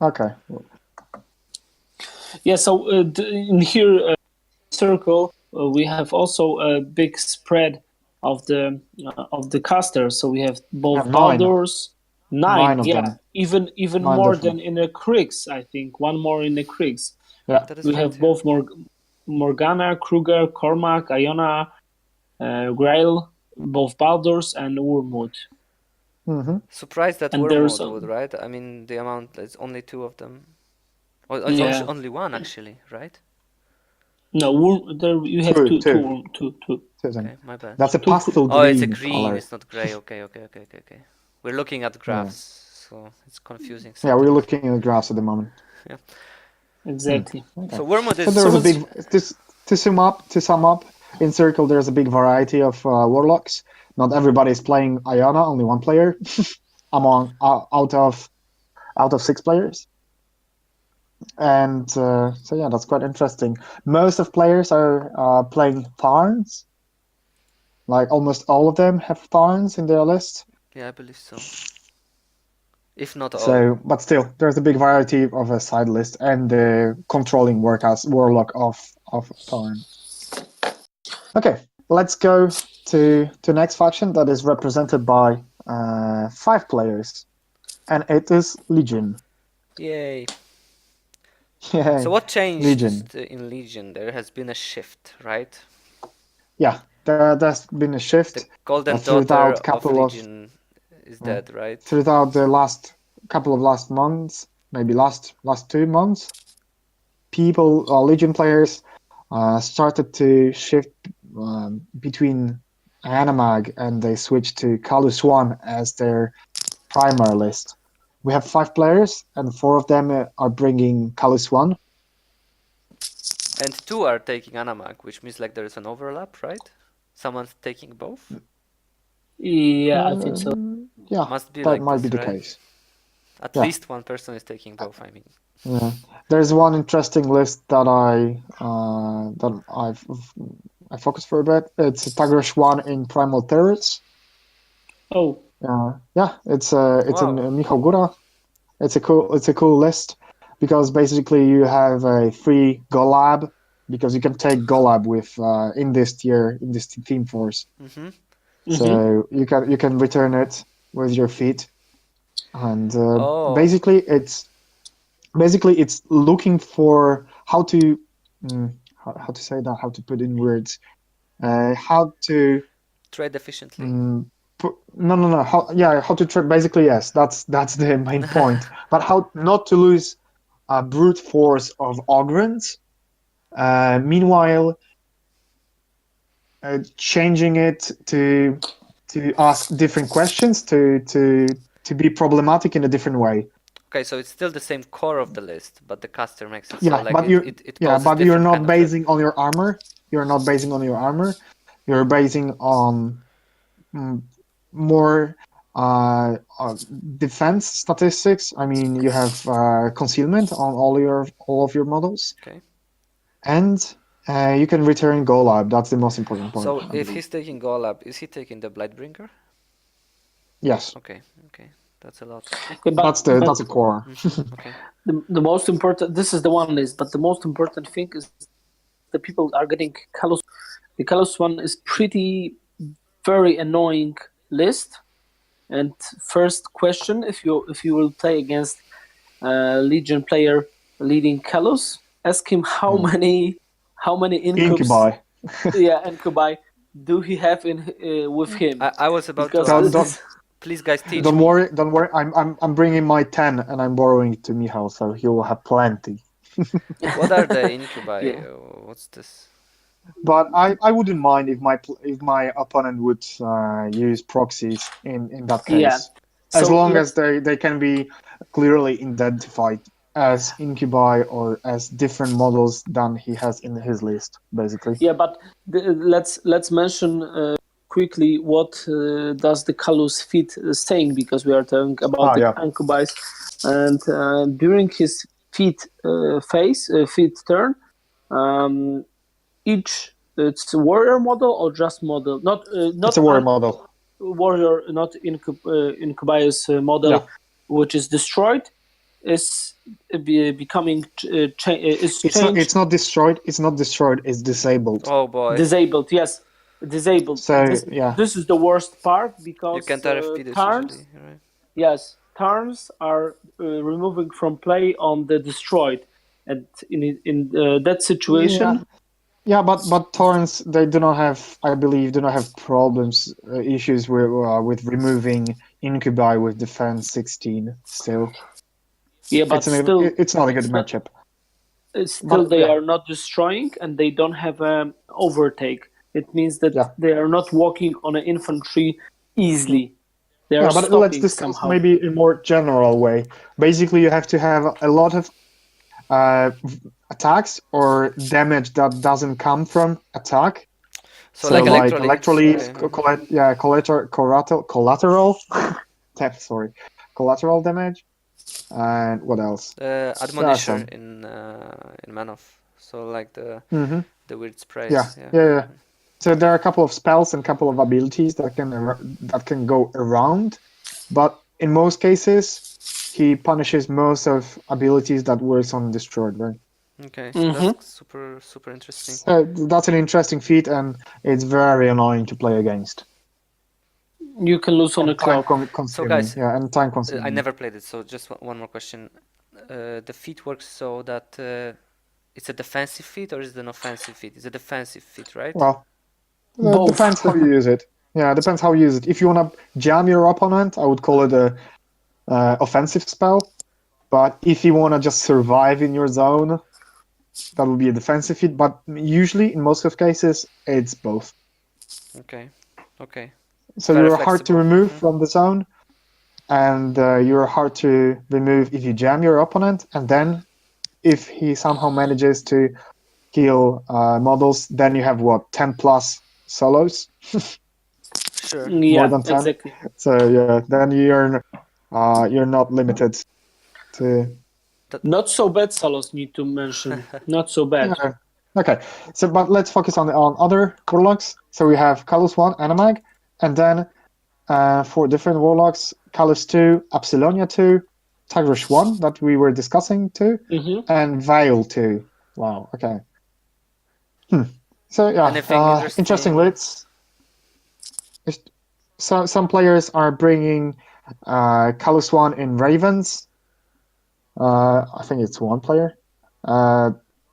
Okay. Yeah. So in here, circle, we have also a big spread of the casters. So we have both 9. Baldurs, 9. 9 of Yeah, them. even 9 more different. than in the Kriegs. I think one more in the Kriegs. Yeah. That is We right. have both Morgana, Kruger, Cormac, Iona, Grail, both Baldurs, and Wormwood. Mm-hmm. Surprised that And there's Wormwood would, right? I mean, the amount, it's only 2 of them. Or it's yeah. only 1, actually, right? No, there you have Two. two. Okay, my bad. That's a pastel Oh, it's a green green, color. it's not gray. Okay. We're looking at graphs, so it's confusing Yeah, sometimes. we're looking at the graphs at the moment. Yeah. Exactly. Okay. So Wormwood is... So there's a big to sum up in Circle. There's a big variety of warlocks. Not everybody is playing Iona. Only one player out of 6 players. And so yeah, that's quite interesting. Most of players are playing Tharns. Like almost all of them have Tharns in their list. Yeah, I believe so. If not all. So, but still, there's a big variety of a side list and the controlling warlock of Tharn. Okay, let's go to next faction that is represented by 5 players, and it is Legion. Yay. Yeah. So what changed Legion. in Legion? There has been a shift, right? Yeah, there's been a shift. The golden throughout daughter of couple of- Legion is dead, right? Throughout the last couple of months, maybe last 2 months, people, Legion players, started to shift between Animag, and they switched to Kalus 1 as their primary list. We have 5 players, and 4 of them are bringing Kalus 1. And 2 are taking Anamag, which means like there is an overlap, right? Someone's taking both? Yeah, I think so. Yeah, Must be that like might this, be the right? case. At Yeah. least one person is taking both, I mean. Yeah, there's one interesting list that I focused for a bit. It's Tagrush 1 in Primal Terrors. Oh, Yeah, it's a Wow. Mihogura. It's a cool list because basically you have a free Golab, because you can take Golab with in this team force. Mm-hmm. So you can return it with your feet, and Oh. basically it's looking for how to say that, how to put in words, how to Trade efficiently. how to trade. Basically, yes, that's the main point. But how not to lose a brute force of Ogrons. Meanwhile, changing it to ask different questions, to be problematic in a different way. Okay, so it's still the same core of the list, but the caster makes it Yeah, so like but it poses but you're different not kind of threat. basing on your armor. You're not basing on your armor. You're basing on more defense statistics. I mean, you have concealment on all of your models. Okay. And you can return Golab. That's the most important part. So I if believe. he's taking Golab, is he taking the Blightbringer? Yes. Okay. That's a lot. That's a core. Okay. The most important. This is the one list, but the most important thing is the people are getting Kalos. The Kalos one is very annoying list. And first question: if you will play against Legion player leading Kalos, ask him how many Incubi. incubi do he have with him? I was about to Don't- ask. Please, guys, teach Don't me. worry. I'm bringing my 10 and I'm borrowing it to Michal, so he will have plenty. What are the incubi? Yeah. What's this? But I wouldn't mind if my opponent would use proxies in that case. Yeah. As So long as they can be clearly identified as incubi or as different models than he has in his list, basically. Yeah, but let's mention quickly what does the Kalus feat saying, because we are talking about the concubines, and during his feat feat turn, each it's a warrior model or just model, not it's a warrior model. Warrior, not incubious model, which is destroyed, is becoming is changed. It's not destroyed. It's not destroyed. It's disabled. Oh boy. Disabled, yes, disabled. So this is the worst part, because you can't RFP this turns, usually, right? yes, turns are removing from play on the destroyed, and in that situation. Yeah, but Torrents, they do not have, I believe, do not have problems, issues with removing Incubi with defense 16 still. Yeah, but it's not a good matchup. Still, they are not destroying, and they don't have an overtake. It means that they are not walking on an infantry easily. They are but let's discuss somehow. maybe in a more general way. Basically, you have to have a lot of attacks or damage that doesn't come from attack. So like electrolytes, collateral. Collateral damage. And what else? Admonisher in Manov. So like the weird sprays. Yeah. So there are a couple of spells and a couple of abilities that can go around, but in most cases, he punishes most of abilities that works on destroyed, right? Okay, so that's super interesting. So that's an interesting feat, and it's very annoying to play against. You can lose on a clock. So guys, and time consuming. I never played it, so just one more question. The feat works so that it's a defensive feat, or is it an offensive feat? It's a defensive feat, right? Well, it depends how you use it. Yeah, it depends how you use it. If you want to jam your opponent, I would call it a offensive spell. But if you want to just survive in your zone, that would be a defensive feat. But usually, in most of cases, it's both. Okay. So you're hard to remove from the zone, and you're hard to remove if you jam your opponent, and then if he somehow manages to kill models, then you have 10 plus solos. Sure. More than 10. Exactly. So then you're not limited to. Not so bad solos, need to mention. Not so bad. Yeah. Okay. So but let's focus on other warlocks. So we have Kalus 1, Animag, and then for different warlocks, Kalus 2, Apsilonia 2, Tigrish 1 that we were discussing 2, and Vile 2. Wow, okay. So interesting lists. So some players are bringing Kalus 1 in Ravens. I think it's one player.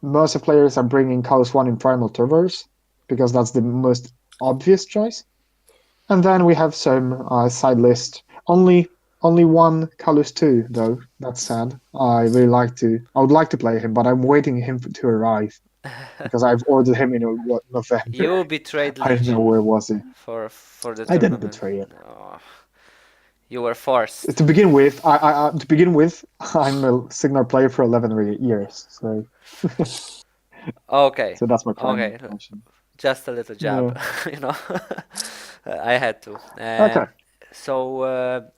Most of players are bringing Kalus 1 in Primal Traverse because that's the most obvious choice. And then we have some side list. Only one Kalus 2 though. That's sad. I would like to play him, but I'm waiting him to arrive because I've ordered him in November. You betrayed Legion. I don't know where was he. For the tournament. I didn't betray him. Oh, you were forced. To begin with, I'm a Signar player for 11 years. So. Okay. So that's my primary intention. Just a little jab, I had to. Okay. So,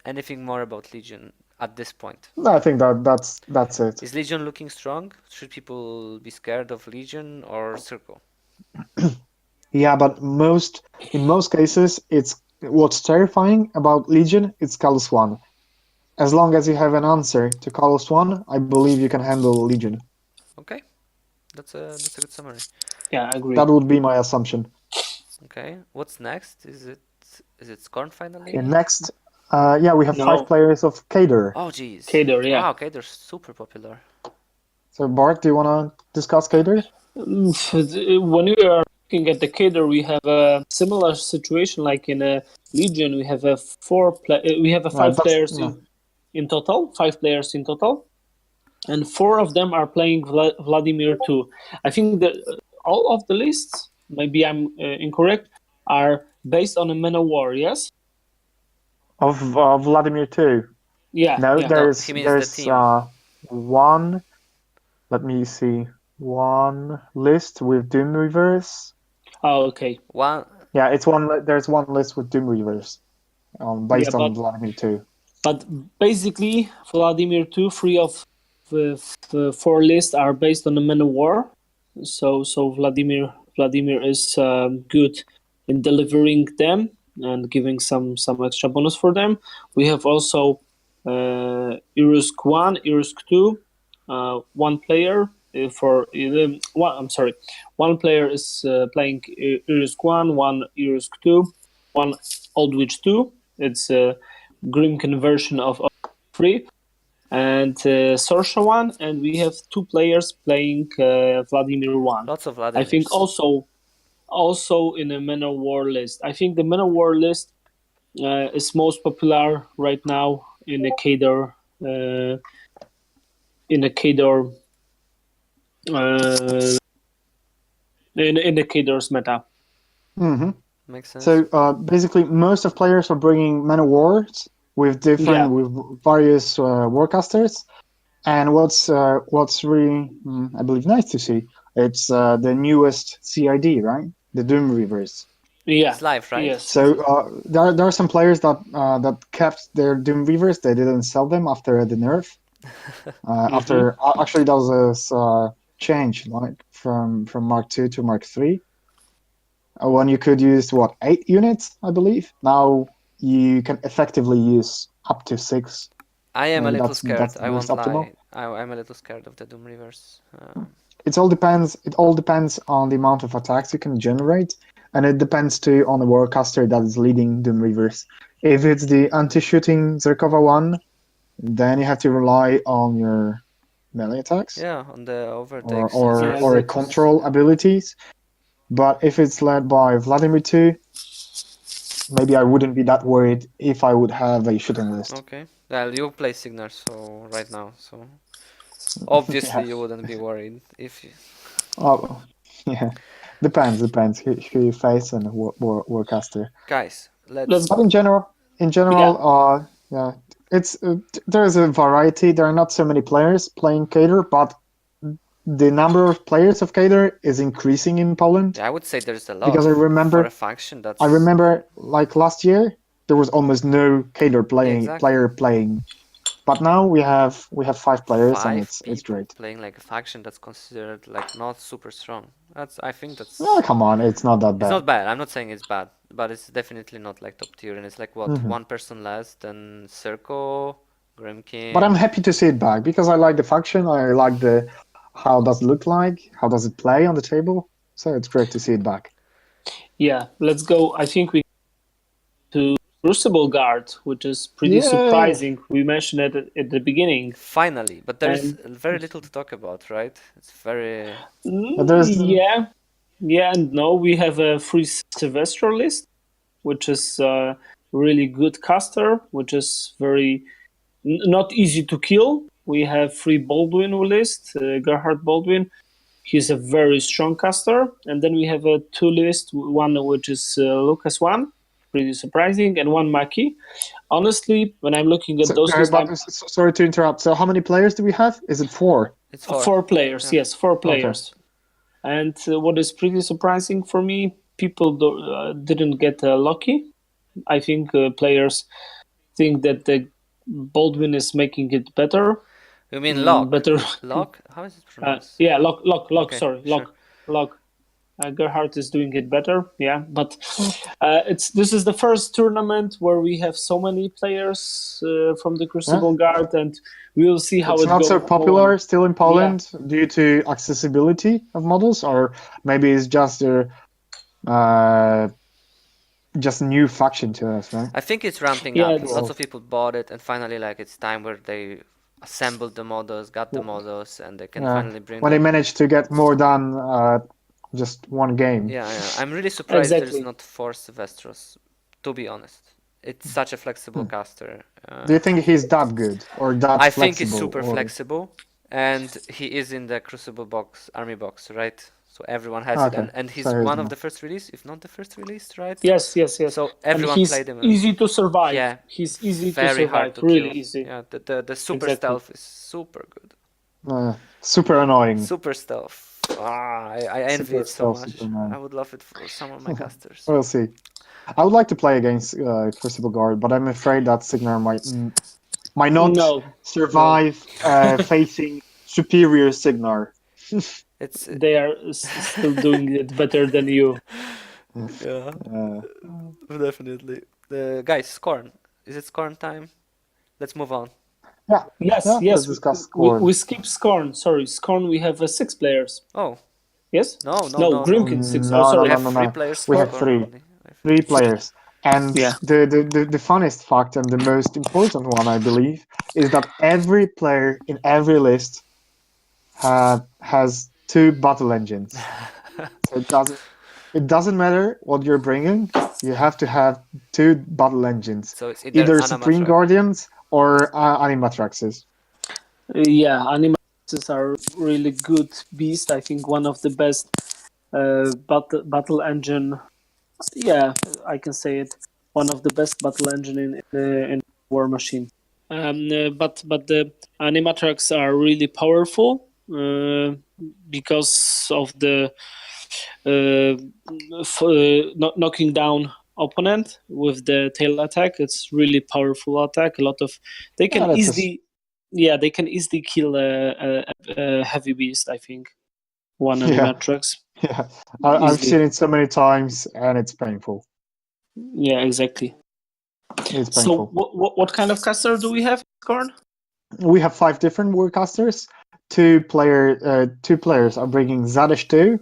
anything more about Legion at this point? I think that's it. Is Legion looking strong? Should people be scared of Legion or Circle? Yeah, but in most cases, it's what's terrifying about Legion. It's Kalus 1. As long as you have an answer to Kalus 1, I believe you can handle Legion. Okay, that's a good summary. Yeah, I agree. That would be my assumption. Okay, what's next? Is it Scorn finally? And next, we have 5 players of Kader. Oh jeez. Kader, yeah. Wow, Kader's super popular. So Bart, do you want to discuss Kader? When we are looking at the Kader, we have a similar situation like in a Legion. We have five players in total. 5 players in total, and 4 of them are playing Vladimir 2. I think that all of the lists, maybe I'm incorrect, are based on a Man of War. Yes. Of Vladimir 2. Yeah. No, yeah. there's the team. one. Let me see. One list with Doom Reverse. Oh, okay. One. Yeah, it's one. There's one list with Doom Reavers, based on Vladimir 2. But basically, Vladimir 2, 3 of the 4 lists are based on the Man of War. So Vladimir is good in delivering them and giving some extra bonus for them. We have also Irusk 1, Irusk 2, one player one player is playing Irusk 1, one Irusk 2, one Old Witch 2. It's a Grimkin version of 3, and Sorsha 1, and we have 2 players playing Vladimir 1. Lots of I think Vladimirs. also in a Man of War list. I think the Man of War list is most popular right now in the Kador in the Kador in the Kador's meta. Mm-hmm. Makes sense. So basically, most of players are bringing Man of Wars with with various warcasters, and what's really I believe nice to see, it's the newest CID, right? The Doom Reavers. Yeah. It's live, right? Yes. So there are some players that kept their Doom Reavers. They didn't sell them after the nerf. After actually that was a change, like from Mark II to Mark III. When you could use 8 units, I believe. Now you can effectively use up to 6. I am a little scared. That's I most won't optimal. lie. I'm a little scared of the Doom Reavers. It all depends on the amount of attacks you can generate, and it depends too on the warcaster that is leading Doom Reavers. If it's the anti-shooting Zerkova one, then you have to rely on your melee attacks. Yeah, on the overtakes. or control abilities. But if it's led by Vladimir 2, maybe I wouldn't be that worried if I would have a shooting list. Okay. Well, you play Signar so right now, so obviously you wouldn't be worried if you... Oh, yeah. Depends who you face and warcaster. Guys, let's... But in general, yeah, it's there's a variety. There are not so many players playing Cater, but the number of players of Cater is increasing in Poland. Yeah, I would say there's a lot. Because I remember for a faction that's... I remember like last year there was almost no Cater player playing. But now we have 5 players, and it's great. Playing like a faction that's considered like not super strong. I think that's... Oh, come on, it's not that bad. It's not bad. I'm not saying it's bad, but it's definitely not like top tier, and it's like one person less than Circo, Grimkin. But I'm happy to see it back because I like the faction. I like how does it look like, how does it play on the table. So it's great to see it back. Yeah, let's go. I think we to Crucible Guard, which is pretty surprising. We mentioned it at the beginning. Finally, but there's very little to talk about, right? It's very... Yeah and no. We have a free Sylvester list, which is a really good caster, which is very not easy to kill. We have free Baldwin list, Gerhard Baldwin. He's a very strong caster. And then we have a 2 list, one which is Lucas 1, pretty surprising, and 1 Maki. Honestly, when I'm looking at those lists... Sorry to interrupt. So how many players do we have? Is it 4? It's 4. 4 players, yes, 4 players. Okay. And what is pretty surprising for me, people didn't get lucky. I think players think that the Baldwin is making it better. You mean Lock? Better. Lock? How is it pronounced? Yeah, Lock. Okay, sorry, Sure. Lock. Gerhard is doing it better. Yeah, but this is the first tournament where we have so many players from the Crucible Guard, and we will see how it's not so popular still in Poland due to accessibility of models, or maybe it's just a new faction to us, right? I think it's ramping up. Lots of people bought it, and finally, like, it's time where they assembled the models, got the models, and they can finally bring when they manage to get more than just one game. Yeah. I'm really surprised there's not 4 Sylvestros, to be honest. It's such a flexible caster. Do you think he's that good or that I flexible? think he's super flexible, and he is in the Crucible army box, right? So everyone has it, and he's one of the first release, if not the first release, right? Yes. So everyone played him. Easy to survive. Yeah, he's easy very to survive. Hard to really kill. Easy. Yeah, the super stealth is super good. Super annoying. Super stealth. I envy Super it so stealth much. Superman. I would love it for some of my casters. We'll see. I would like to play against Crucible Guard, but I'm afraid that Signar might not No, survive facing superior Signar. It's they are still doing it better than you. yeah, Uh, definitely. The guys, Scorn. Is it Scorn time? Let's move on. yeah, Yes, yeah. Let's yes. discuss We Scorn. skip Scorn. Sorry, Scorn. We have 6 players. Oh, Yes. no, no, No, no, no. Grimkin 6. Oh, No, no, I sorry. no, have no, three no. players We for have Scorn three. only. I have Three players. And Yeah. the funnest fact and the most important one, I believe, is that every player in every list has 2 battle engines. So it doesn't matter what you're bringing. You have to have 2 battle engines, So it's either either Supreme Animatrix. Guardians or Animatraxes. Yeah, animations are really good beast. I think one of the best battle engine. Yeah, I can say it. One of the best battle engine in War Machine. But the animatrix are really powerful because of the knocking down opponent with the tail attack. It's really powerful attack. A lot of they Yeah, can that's a easily they can easily kill a heavy beast. I think one yeah, animatrix yeah. I've easily. seen it so many times, and it's painful. Yeah, exactly. It's So painful. what kind of caster do we have, Corn? We have 5 different warcasters. 2 players are bringing Zadish 2,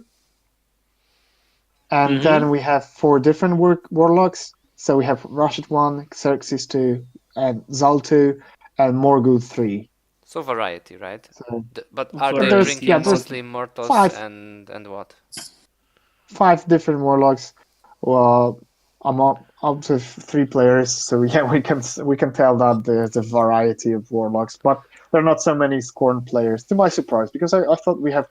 and Mm-hmm. then we have 4 different warlocks. So we have Rashid 1, Xerxes 2, and Zal 2, and Morgul 3. So variety, right? So, But are but they there's bringing Yes. mostly Mortos five and what? 5 different warlocks. Well, I'm up to 3 players, so yeah, we can tell that there's a variety of warlocks, but there are not so many Scorn players, to my surprise, because I thought we have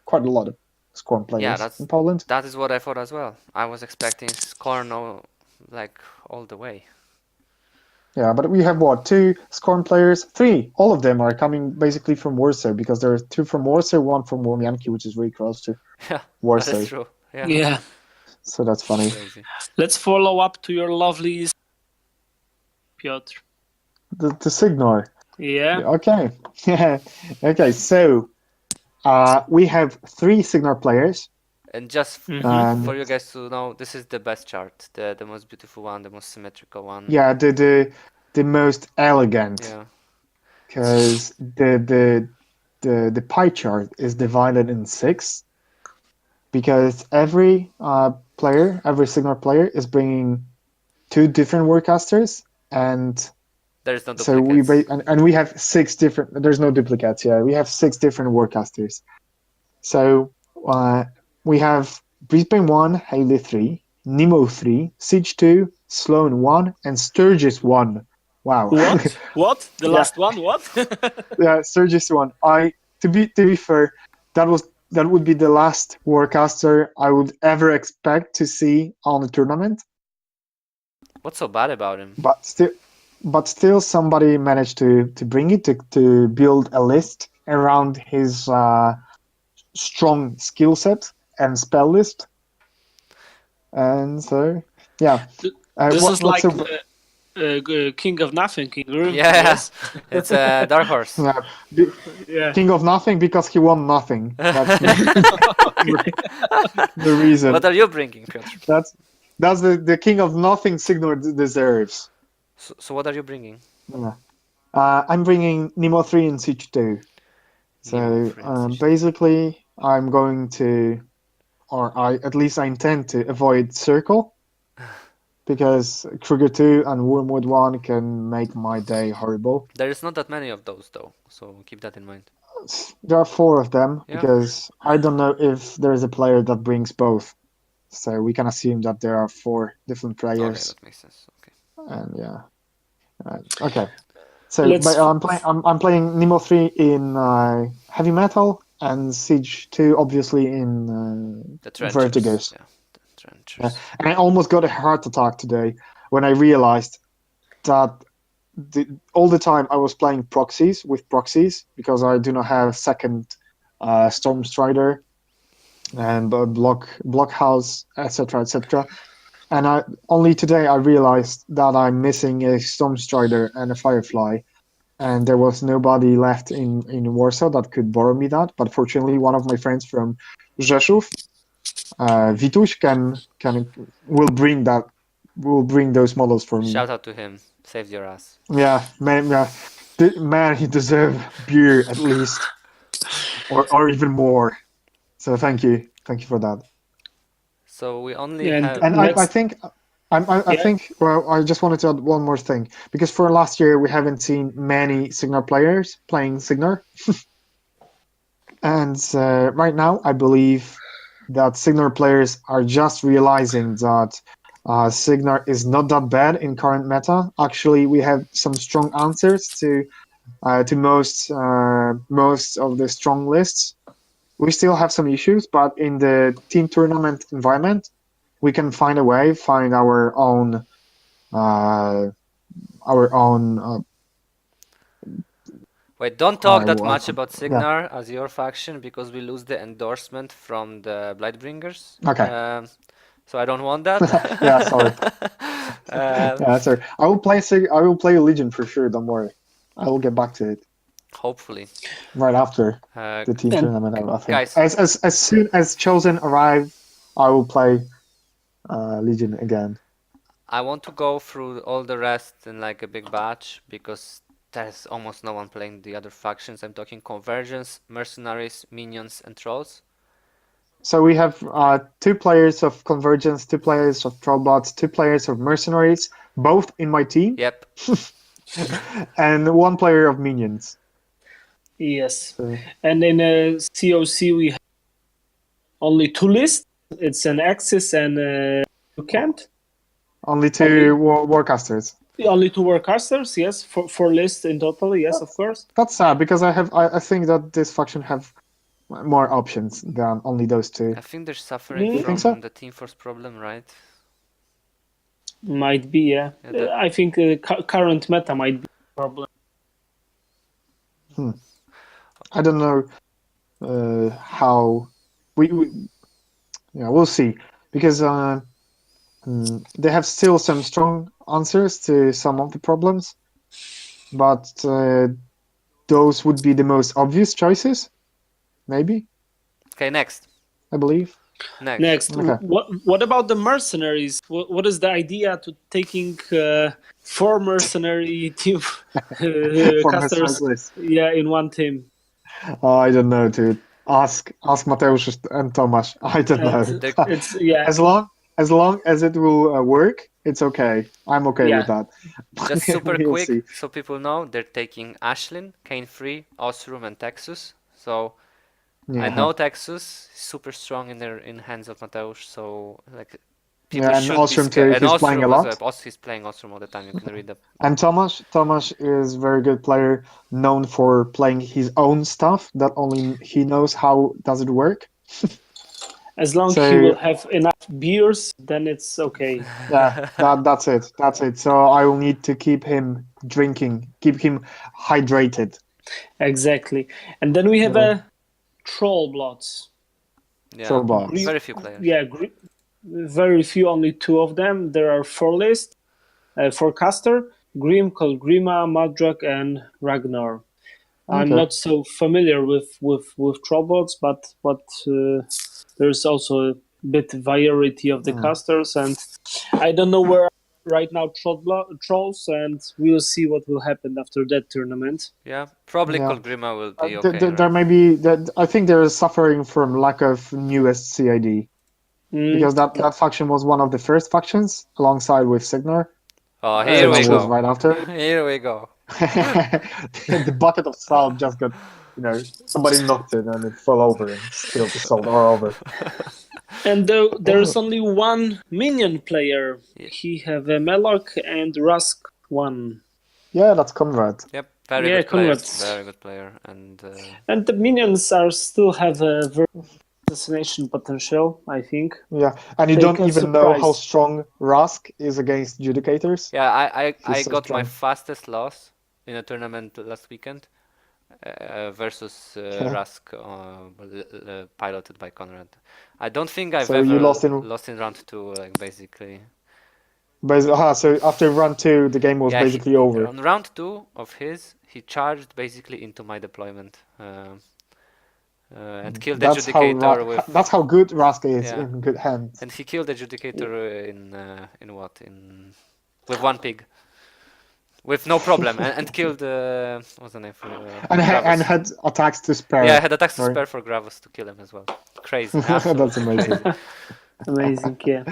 quite a lot of Scorn Yeah, players in Poland. that is what I thought as well. I was expecting Scorn like all the way. Yeah, but we have what, 2 Scorn players? 3. All of them are coming basically from Warsaw, because there are 2 from Warsaw, 1 from Warmianki, which is really close to Yeah, that is Warsaw. true. Yeah, Yeah. So that's funny. crazy. Let's follow up to your lovely Piotr. The Signor. Yeah. Okay. Okay, so we have 3 Signor players. And just Mm-hmm. for And you guys to know, this is the best chart, the most beautiful one, the most symmetrical one. yeah, the most elegant, Yeah. because the pie chart is divided in 6, because every player, every Signor player is bringing 2 different warcasters, and There is no so duplicates. and we have 6 different. There's no duplicates. Yeah, we have 6 different warcasters. So we have Brisbane 1, Haley 3, Nemo 3, Siege 2, Sloan 1, and Sturgis 1. Wow. What? What? The Yeah, last one? What? yeah, Sturgis 1. To be fair, that would be the last warcaster I would ever expect to see on a tournament. What's so bad about him? But still somebody managed to bring it to build a list around his strong skill set and spell list. And so, yeah. This is What's like so King of Nothing, King Grimkin, Yeah, yes? it's a dark horse. Yeah. King of Nothing because he won nothing. That's the reason. What are you bringing, Piotr? That's the King of Nothing signal deserves. So what are you bringing? Yeah. I'm bringing Nemo 3 and Siege 2. Nemo, So French, Siege 2. basically, I'm going to, or at least I intend to avoid Circle, because Kruger 2 and Wormwood 1 can make my day horrible. There is not that many of those though, so keep that in mind. There are 4 of them, Yeah. because I don't know if there is a player that brings both. So we can assume that there are 4 different Okay, players. that makes sense. Okay. And yeah. Okay. So Let's- I'm playing Nemo 3 in heavy metal, and Siege 2 obviously in The trenchers. Vertigos. Yeah, the trenchers. Yeah. And I almost got a heart attack today when I realized that all the time I was playing proxies, because I do not have second Storm Strider and blockhouse, etc., etc. And only today I realized that I'm missing a Stormstrider and a Firefly, and there was nobody left in Warsaw that could borrow me that. But fortunately, one of my friends from Rzeszów, Vitush, will bring those models for me. Shout out to him. Saved your ass. Yeah, man, he deserves beer at least, or even more. So thank you for that. So we only And have. And I next, think I yeah, think well, I just wanted to add one more thing because for last year we haven't seen many Signar players playing Signar, and right now I believe that Signar players are just realizing that Signar is not that bad in current meta. Actually, we have some strong answers to most of the strong lists. We still have some issues, but in the team tournament environment, we can find a way, find uh, our own. Wait, don't talk that I much about yeah. Signar as your faction because we lose the endorsement from the Blightbringers. Okay. So I don't want that. Yeah. Sorry. uh, Yeah. Sorry. I will play Legion for sure. Don't worry. I will get back to it hopefully. right after Uh, the team and tournament. I think guys, as soon as Chosen arrive, I will play Legion again. I want to go through all the rest in like a big batch because there's almost no one playing the other factions. I'm talking Convergence, Mercenaries, Minions, and Trolls. So we have 2 players of Convergence, 2 players of Trollbots, 2 players of Mercenaries, both in my team, Yep. and 1 player of Minions. yes, So and in a COC we have only 2 lists. It's an Axis and you can't. only Only 2 Warcasters. only 2 Warcasters. Yes, four lists in total. Yes, of course. That's sad because I think that this faction have more options than only those 2. I think they're suffering Do you Mm, think so? from the Team Force problem, right? might be. Yeah, Yeah, that I think current meta might be a problem. Hmm. I don't know how we yeah, we'll see because they have still some strong answers to some of the problems, but those would be the most obvious choices, maybe, okay. Next, I believe. Next, Okay. what about the mercenaries? What is the idea to taking 4 mercenary team For casters? Mercenaries. Yeah, in one team. I don't know, dude. Ask Mateusz and Tomasz. I don't And know. they're it's yeah, As long as it will work, it's okay. I'm okay with yeah, that. just super We'll see. quick so people know they're taking Ashlyn, Kane Free, Osrum, and Texus. So I Yeah. know Texas is super strong in hands of Mateusz, so like people Yeah, and should be Ostrom scared. too. And He's playing a Osrum as well. lot. He's playing Osrum all the time. You can read the. And Tomasz is very good player, known for playing his own stuff that only he knows how does it work. as long he So will have enough beers, then it's okay. yeah, that's it. That's it. So I will need to keep him drinking, keep him hydrated. Exactly. And then we have So a troll blots. Yeah, Trollbots. very few players. Yeah, very few, only 2 of them. There are 4 lists. For caster, Grim, Colgrima, Madrak, and Ragnar. I'm Okay. not so familiar with Trollbots, but there's also a bit variety of the casters, and I don't know where right now trolls, and we'll see what will happen after that tournament. Yeah, probably Yeah. Colgrima will be okay, There right? may be that I think they're suffering from lack of newest CID Mm, because that faction was one of the first factions alongside with Signar. Oh, here Signar we was go. right after. Here we go. The bucket of salt just got, somebody knocked it and it fell over and spilled the salt all over. and though there's only one minion player, Yeah. he have a Melok and Rusk one. Yeah, that's Conrad. Yep, very Yeah, good player. congrats. Very good player, and And the minions are still have a very assassination potential, I think. Yeah, and you They don't can even know how surprise. strong Rask is against Judicators. yeah, I He's so got my strong. fastest loss in a tournament last weekend. versus Rask, piloted by Conrad. I don't think I've So ever you lost in round 2, like basically. so after round 2, the game was Yeah, basically over. on round 2 of his, he charged basically into my deployment and killed the Adjudicator with. That's how good Raska is Yeah. in good hands. And he killed the Adjudicator in what? With one pig. With no problem, and killed what's the name for And Gravos. had attacks to spare. Yeah, I had attacks to right? spare for Gravos to kill him as well. Crazy, absolutely That's amazing. crazy. Amazing, yeah.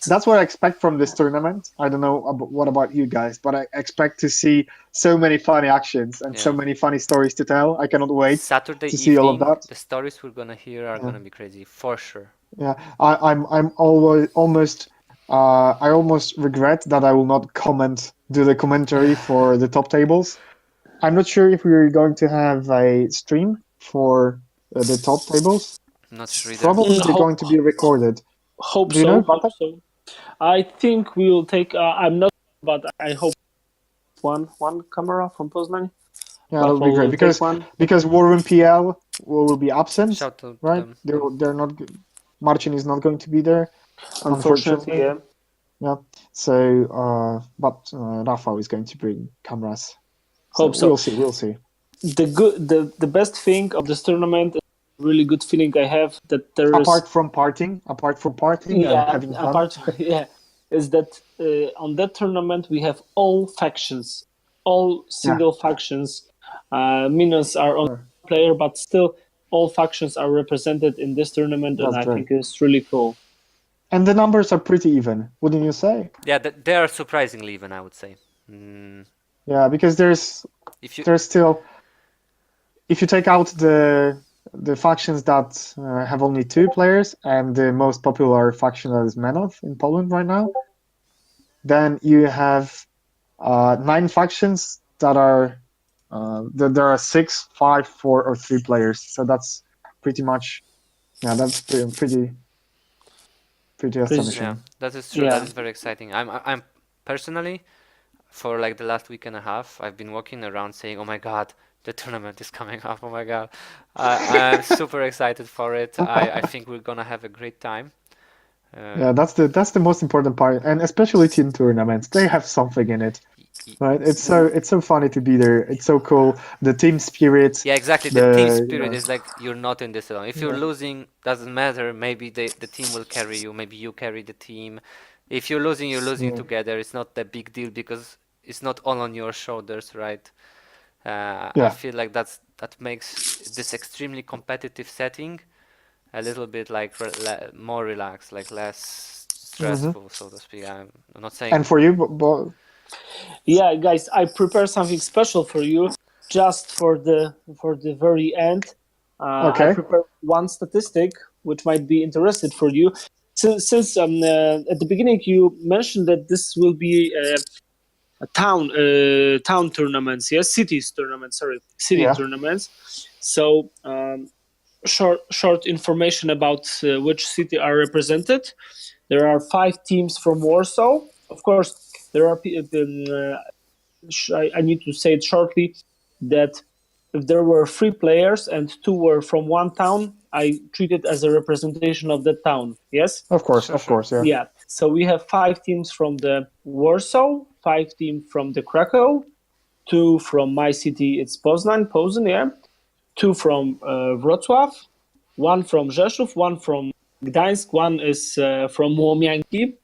That's what I expect from this tournament. I don't know what about you guys, but I expect to see so many funny actions and so Yeah. many funny stories to tell. I cannot wait Saturday to see all of evening, that. the stories we're gonna hear are gonna be crazy for sure. Yeah, I'm almost I almost regret that I will not do the commentary for the top tables. I'm not sure if we're going to have a stream for the top tables. I'm not sure either. Probably they're going to be recorded. Hope Do you know, so. Hope Bartek? so. I think we will take. I'm not, but I hope one camera from Poznań. Yeah, that would be Rafał great will take one. because Warren PL will be absent, Shout out to right? them. They're not. Marcin is not going to be there, Unfortunately, yeah. Yeah. So, but Rafał is going to bring cameras. Hope so. We'll see. The best thing of this tournament, really good feeling I have that there is apart from partying and having fun. Is that on that tournament we have all factions, all single factions. Minions are on player, but still all factions are represented in this tournament, and I think it's really cool. And the numbers are pretty even, wouldn't you say? Yeah, they are surprisingly even, I would say. Yeah, because there's still, if you take out the factions that have only 2 players and the most popular faction that is Menov in Poland right now, then you have 9 factions that are there are 6, 5, 4, or 3 players. So that's pretty much, that's pretty astonishing. Yeah, that is true. Yeah. That is very exciting. I'm personally, for like the last week and a half, I've been walking around saying, "Oh my God, the tournament is coming up! Oh my God, I'm super excited for it. I think we're gonna have a great time." Yeah, that's the most important part, and especially team tournaments, they have something in it, right? It's so funny to be there. It's so cool. The team spirit. Yeah, exactly. The team spirit is like you're not in this alone. If you're losing, doesn't matter. Maybe the team will carry you. Maybe you carry the team. If you're losing together. It's not a big deal because it's not all on your shoulders, right? I feel like that makes this extremely competitive setting a little bit like more relaxed, like less stressful, so to speak. I'm not saying. And for you, yeah, guys, I prepare something special for you, just for the very end. Okay. I prepare one statistic which might be interested for you. Since at the beginning you mentioned that this will be a town tournaments, yes, cities tournaments. Sorry, city tournaments. So. Short information about which city are represented. There are 5 teams from Warsaw. Of course, there are. I need to say it shortly that if there were 3 players and 2 were from one town, I treat it as a representation of that town. Yes. Of course, yeah. Yeah. So we have 5 teams from the Warsaw, 5 teams from the Krakow, 2 from my city. It's Poznań, yeah. 2 from Wrocław, 1 from Rzeszów, 1 from Gdańsk, 1 is from Łomianki.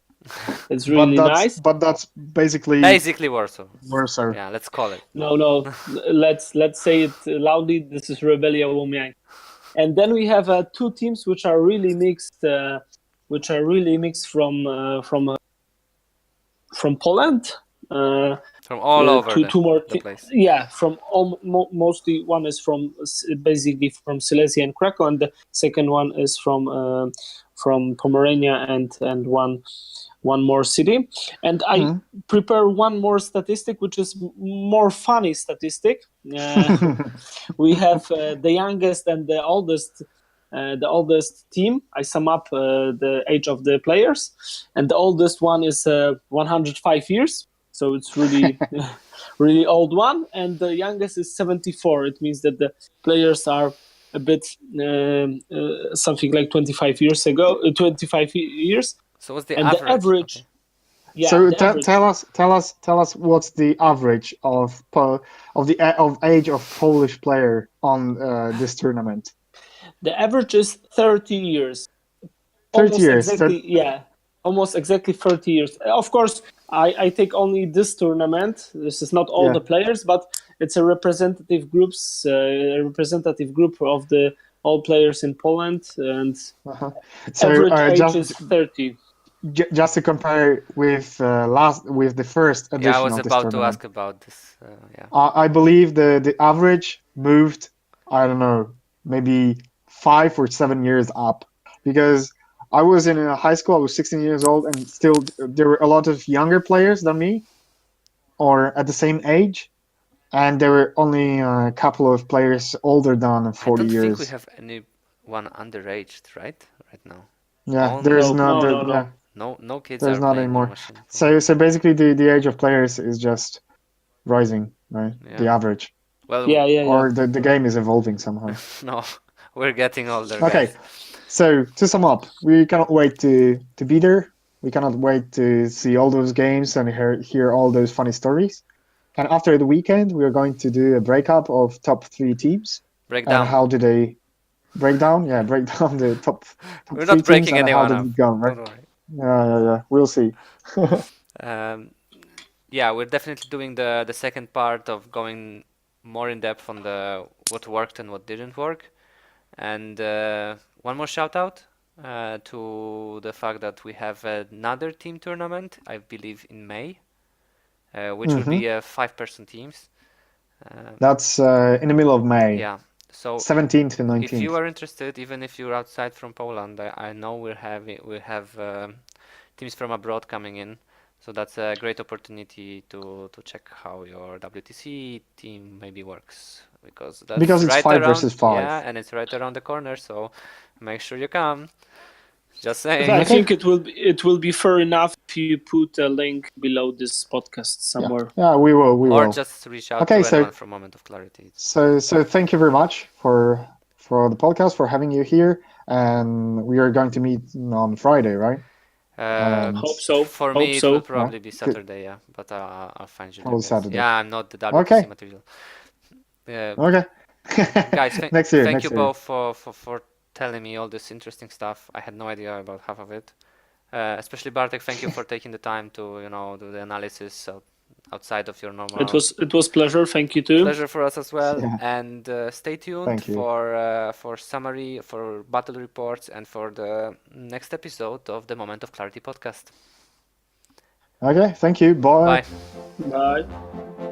It's really nice. But that's basically Warsaw. Warsaw. Yeah, let's call it. No. let's say it loudly. This is Rebelia Łomianki. And then we have 2 teams which are really mixed. From Poland. From all over two more the place. Yeah, from mostly one is from basically from Silesia and Krakow, and the second one is from Pomerania and one more city. And I prepare one more statistic, which is more funny statistic. We have the youngest and the oldest team. I sum up the age of the players, and the oldest one is 105 years. so it's really really old one, and the youngest is 74. It means that the players are a bit something like 25 years ago, 25 years, So what's the and the average? average, Okay. yeah, So the average, tell us what's the average of age of Polish player on this tournament? the average is 30 years, 30 almost years. exactly, yeah, almost exactly 30 years. Of course, I take only this tournament. This is not all Yeah. the players, but it's a representative group of the all players in Poland, and Uh-huh. So average age is 30. just to compare with with the first Yeah, I edition was of this about to tournament, ask about this. Yeah. I believe the average moved, I don't know, maybe 5 or 7 years up, because I was in a high school. I was 16 years old, and still there were a lot of younger players than me, or at the same age, and there were only a couple of players older than I 40 don't think we years. have anyone underaged, right? Right now. Yeah, there's Only No, not. no, There, no, yeah, no. no kids there's are not playing War anymore. Machine. So basically, the age of players is just rising, right? The Yeah. average, Well, Yeah, yeah, yeah. or the game is evolving somehow. no, we're getting older, Okay, guys. so to sum up, we cannot wait to be there. We cannot wait to see all those games and hear all those funny stories. And after the weekend, we are going to do a breakup of top three teams and Breakdown. how did they break down? Yeah, break down the top We're three not teams breaking and how anyone did up. it go, right? Don't worry. Yeah. We'll see. Um, yeah, we're definitely doing the second part of going more in depth on the what worked and what didn't work. And one more shout out to the fact that we have another team tournament, I believe in May, which will be Hmm. 5-person teams. Um, That's in the middle of May, yeah. So 17th to if you 19th. are interested, even if you're outside from Poland, I know we have teams from abroad coming in, so that's a great opportunity to check how your WTC team maybe works, because that's Because it's right five around, versus yeah, five. and it's right around the corner, so make sure you come. Just I saying. Okay. think it will be fair enough if you put a link below this podcast Yeah. somewhere. Yeah, we will. We Or will. just reach out Okay. to So anyone from Moment of Clarity. so thank you very much for the podcast, for having you here, and we are going to meet on Friday, right? Uh, And Hope so. for Hope me, it will so. yeah, probably be good. Saturday, yeah, but I'll find you there, Probably guys. Saturday. Yeah, I'm not the WTC Okay. material. Uh, Okay. Guys, Next year. thank you Next year. both for telling me all this interesting stuff. I had no idea about half of it. Especially Bartek, thank you for taking the time to do the analysis outside of your normal. It was pleasure. Thank you too. Pleasure for us as well. Yeah. And stay tuned Thank you. for summary, for battle reports, and for the next episode of the Moment of Clarity podcast. Okay. Thank you. Bye. Bye. Bye.